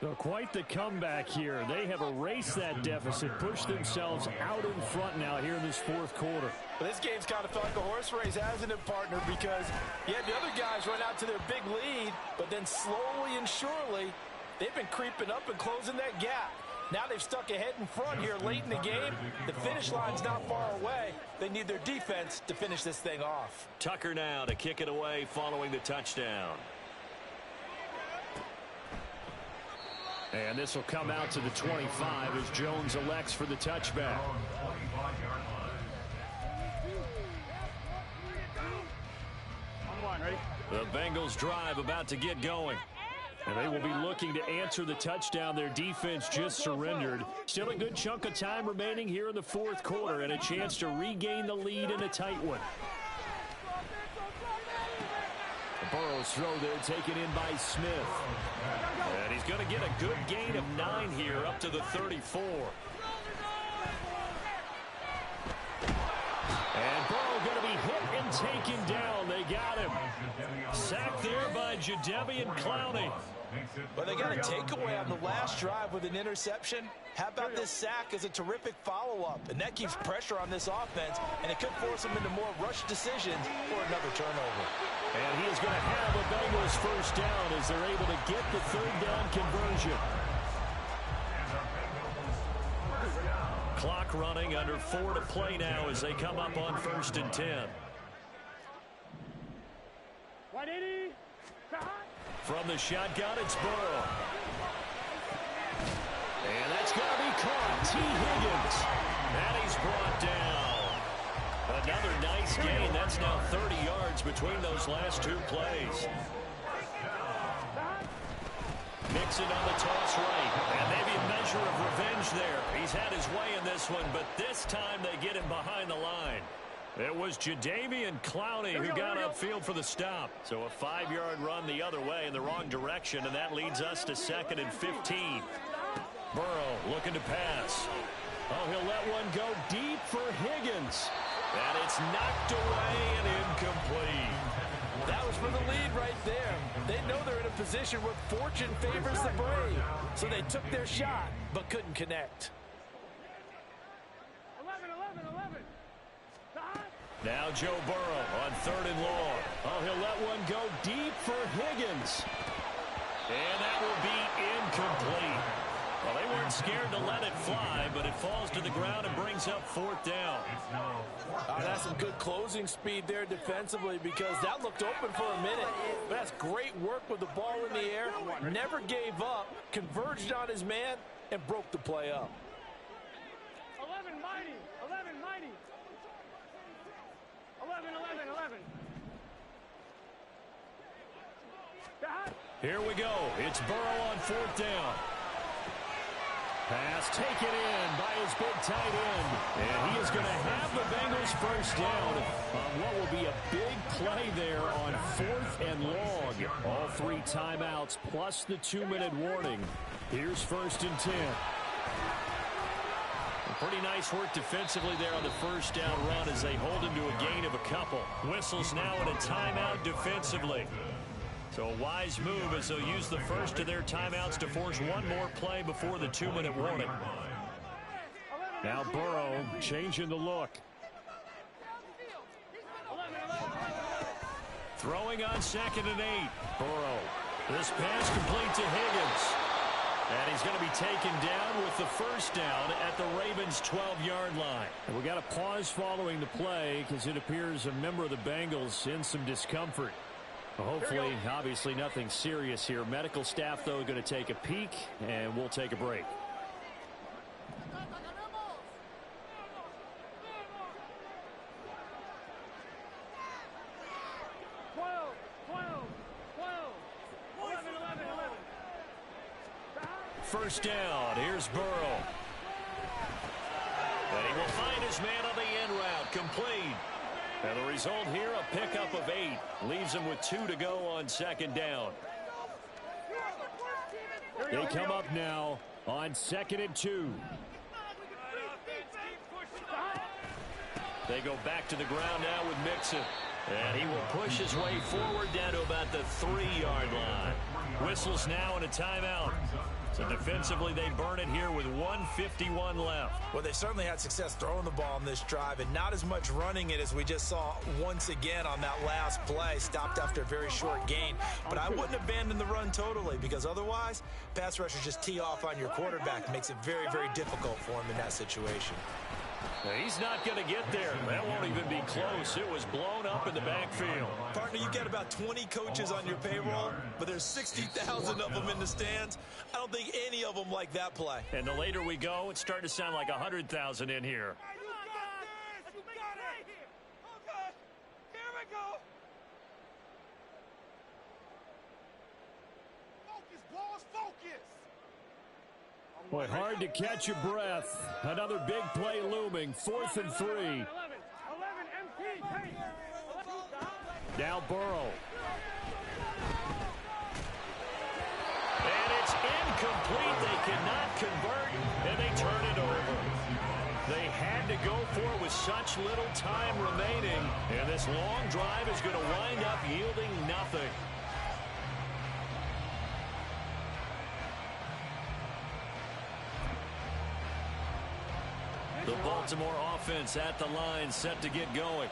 [SPEAKER 5] So quite the comeback here. They have erased that deficit, pushed themselves out in front now here in this 4th quarter.
[SPEAKER 3] But this game's kind of felt like a horse race, hasn't it, partner? Because you had the other guys run out to their big lead, but then slowly and surely, they've been creeping up and closing that gap.
[SPEAKER 6] Now they've stuck ahead in front here late in the game. The finish line's not far away. They need their defense to finish this thing off.
[SPEAKER 1] Tucker now to kick it away following the touchdown.
[SPEAKER 5] And this will come out to the 25 as Jones elects for the touchback.
[SPEAKER 1] The Bengals drive about to get going.
[SPEAKER 5] And they will be looking to answer the touchdown their defense just surrendered. Still a good chunk of time remaining here in the fourth quarter and a chance to regain the lead in a tight one.
[SPEAKER 1] Burrow's throw there taken in by Smith. And he's going to get a good gain of 9 here up to the 34.
[SPEAKER 5] And Burrow going to be hit and taken down. They got him. Sacked there by Jadeveon Clowney.
[SPEAKER 6] Well, they got a takeaway on the last drive with an interception. How about this sack as a terrific follow-up? And that keeps pressure on this offense, and it could force them into more rush decisions or another turnover.
[SPEAKER 5] And he is going to have a Bengals first down as they're able to get the third down conversion.
[SPEAKER 1] Clock running, under 4 to play now as they come up on 1st and 10.
[SPEAKER 2] 180.
[SPEAKER 1] From the shotgun, it's Burrow. And that's going to be caught. T. Higgins. And he's brought down. Another nice gain. That's now 30 yards between those last 2 plays. Mixon on the toss right. And maybe a measure of revenge there. He's had his way in this one, but this time they get him behind the line.
[SPEAKER 5] It was Jadeveon Clowney who got upfield for the stop.
[SPEAKER 1] So a 5-yard run the other way in the wrong direction, and that leads us to 2nd and 15. Burrow looking to pass.
[SPEAKER 5] Oh, he'll let one go deep for Higgins.
[SPEAKER 1] And it's knocked away and incomplete.
[SPEAKER 3] That was for the lead right there. They know they're in a position where fortune favors the brave. So they took their shot, but couldn't connect.
[SPEAKER 2] 11.
[SPEAKER 1] Now Joe Burrow on 3rd and long.
[SPEAKER 5] Oh, he'll let one go deep for Higgins.
[SPEAKER 1] And that will be incomplete. Well, they weren't scared to let it fly, but it falls to the ground and brings up 4th down.
[SPEAKER 3] That's some good closing speed there defensively because that looked open for a minute. But that's great work with the ball in the air. Never gave up, converged on his man, and broke the play up.
[SPEAKER 2] 11 mighty. 11.
[SPEAKER 5] Here we go. It's Burrow on 4th down. Pass taken in by his big tight end. And he is going to have the Bengals first down on what will be a big play there on 4th and long. All 3 timeouts plus the 2-minute warning. Here's 1st and 10.
[SPEAKER 1] Pretty nice work defensively there on the first down run as they hold him to a gain of a couple. Whistles now in a timeout defensively. So a wise move as they'll use the first of their timeouts to force one more play before the 2-minute warning.
[SPEAKER 5] Now Burrow changing the look.
[SPEAKER 1] Throwing on 2nd and 8. Burrow. This pass complete to Higgins. And he's going to be taken down with the first down at the Ravens' 12-yard line.
[SPEAKER 5] And we got a pause following the play because it appears a member of the Bengals in some discomfort. Well, hopefully, obviously nothing serious here. Medical staff, though, going to take a peek, and we'll take a break.
[SPEAKER 1] First down. Here's Burrow. And he will find his man on the end route. Complete. And the result here, a pickup of 8. Leaves him with 2 to go on 2nd down.
[SPEAKER 5] They come up now on 2nd and 2.
[SPEAKER 1] They go back to the ground now with Mixon. And he will push his way forward down to about the 3-yard line. Whistles now in a timeout. So defensively, they burn it here with 1:51 left.
[SPEAKER 6] Well, they certainly had success throwing the ball in this drive, and not as much running it as we just saw once again on that last play. Stopped after a very short gain. But I wouldn't abandon the run totally, because otherwise, pass rushers just tee off on your quarterback. It makes it very, very difficult for him in that situation.
[SPEAKER 1] He's not going to get there. That won't even be close. It was blown up in the backfield.
[SPEAKER 6] Partner, you got about 20 coaches on your payroll, but there's 60,000 of them in the stands. I don't think any of them like that play.
[SPEAKER 1] And the later we go, it's starting to sound like 100,000 in here. Boy, hard to catch your breath. Another big play looming. 4th and 3. Now Burrow. And it's incomplete. They cannot convert, and they turn it over. They had to go for it with such little time remaining, and this long drive is going to wind up yielding nothing. The Baltimore offense at the line, set to get going.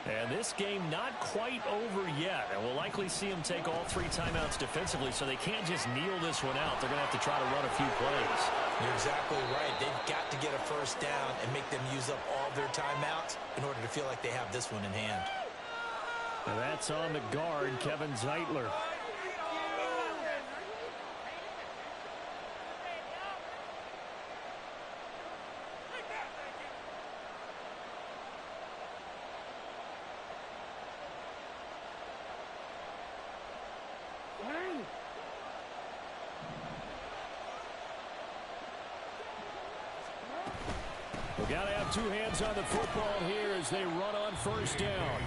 [SPEAKER 1] And this game not quite over yet. And we'll likely see them take all 3 timeouts defensively, so they can't just kneel this one out. They're going to have to try to run a few plays.
[SPEAKER 6] You're exactly right. They've got to get a first down and make them use up all their timeouts in order to feel like they have this one in hand.
[SPEAKER 1] And that's on the guard, Kevin Zeitler. We've got to have 2 hands on the football here as they run on first down.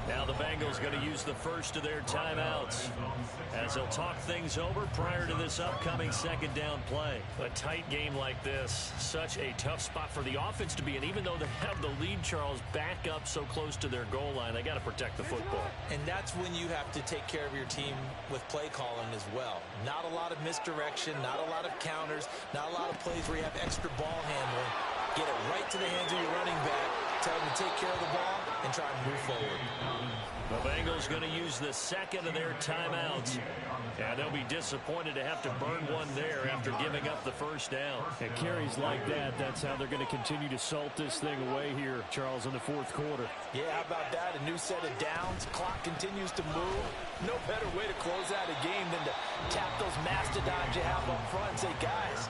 [SPEAKER 1] Now the Bengals going to use the first of their timeouts as they'll talk things over prior to this upcoming 2nd down play. A tight game like this, such a tough spot for the offense to be in. Even though they have the lead, Charles, back up so close to their goal line, they got to protect the football.
[SPEAKER 6] And that's when you have to take care of your team with play calling as well. Not a lot of misdirection, not a lot of counters, not a lot of plays where you have extra ball handling. Get it right to the hands of your running back, tell him to take care of the ball, and try and move forward.
[SPEAKER 1] The Bengals going to use the 2nd of their timeouts. And they'll be disappointed to have to burn one there after giving up the first down. And carries like that, that's how they're going to continue to salt this thing away here, Charles, in the 4th quarter.
[SPEAKER 6] Yeah, how about that? A new set of downs. Clock continues to move. No better way to close out a game than to tap those mastodons you have up front and say, guys,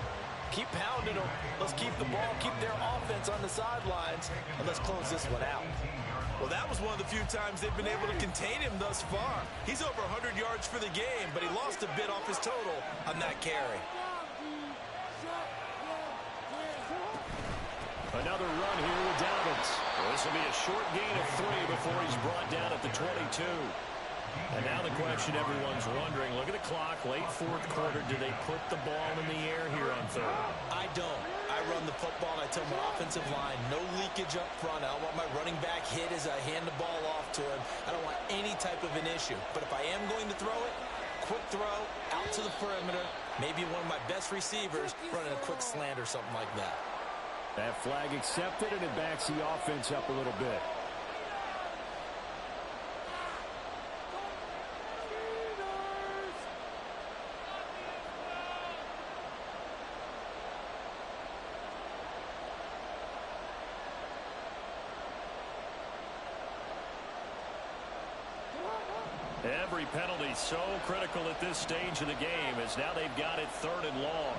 [SPEAKER 6] keep pounding them. Let's keep the ball, keep their offense on the sidelines, and let's close this one out. Well, that was one of the few times they've been able to contain him thus far. He's over 100 yards for the game, but he lost a bit off his total on that carry.
[SPEAKER 1] Another run here with Dobbins. Well, this will be a short gain of 3 before he's brought down at the 22. And now the question everyone's wondering, look at the clock, late 4th quarter, do they put the ball in the air here on 3rd?
[SPEAKER 6] I don't. I run the football, and I tell my offensive line, no leakage up front. I don't want my running back hit as I hand the ball off to him. I don't want any type of an issue. But if I am going to throw it, quick throw, out to the perimeter, maybe one of my best receivers running a quick slant or something like that.
[SPEAKER 1] That flag accepted, and it backs the offense up a little bit. Every penalty so critical at this stage of the game as now they've got it 3rd and long.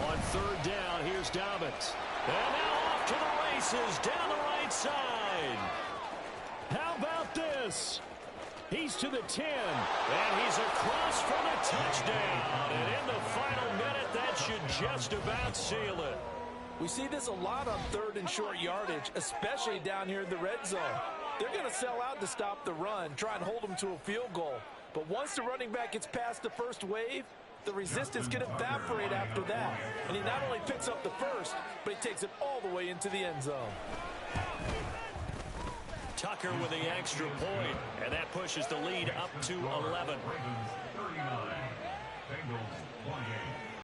[SPEAKER 1] On 3rd down, here's Dobbins. And now off to the races down the right side. How about this? He's to the 10, and he's across for the touchdown. And in the final minute, that should just about seal it.
[SPEAKER 3] We see this a lot on 3rd and short yardage, especially down here in the red zone. They're going to sell out to stop the run, try and hold them to a field goal. But once the running back gets past the first wave, the resistance can evaporate after that. And he not only picks up the first, but he takes it all the way into the end zone.
[SPEAKER 1] Tucker with the extra point, and that pushes the lead up to 11.
[SPEAKER 4] Ravens 39, Bengals 28.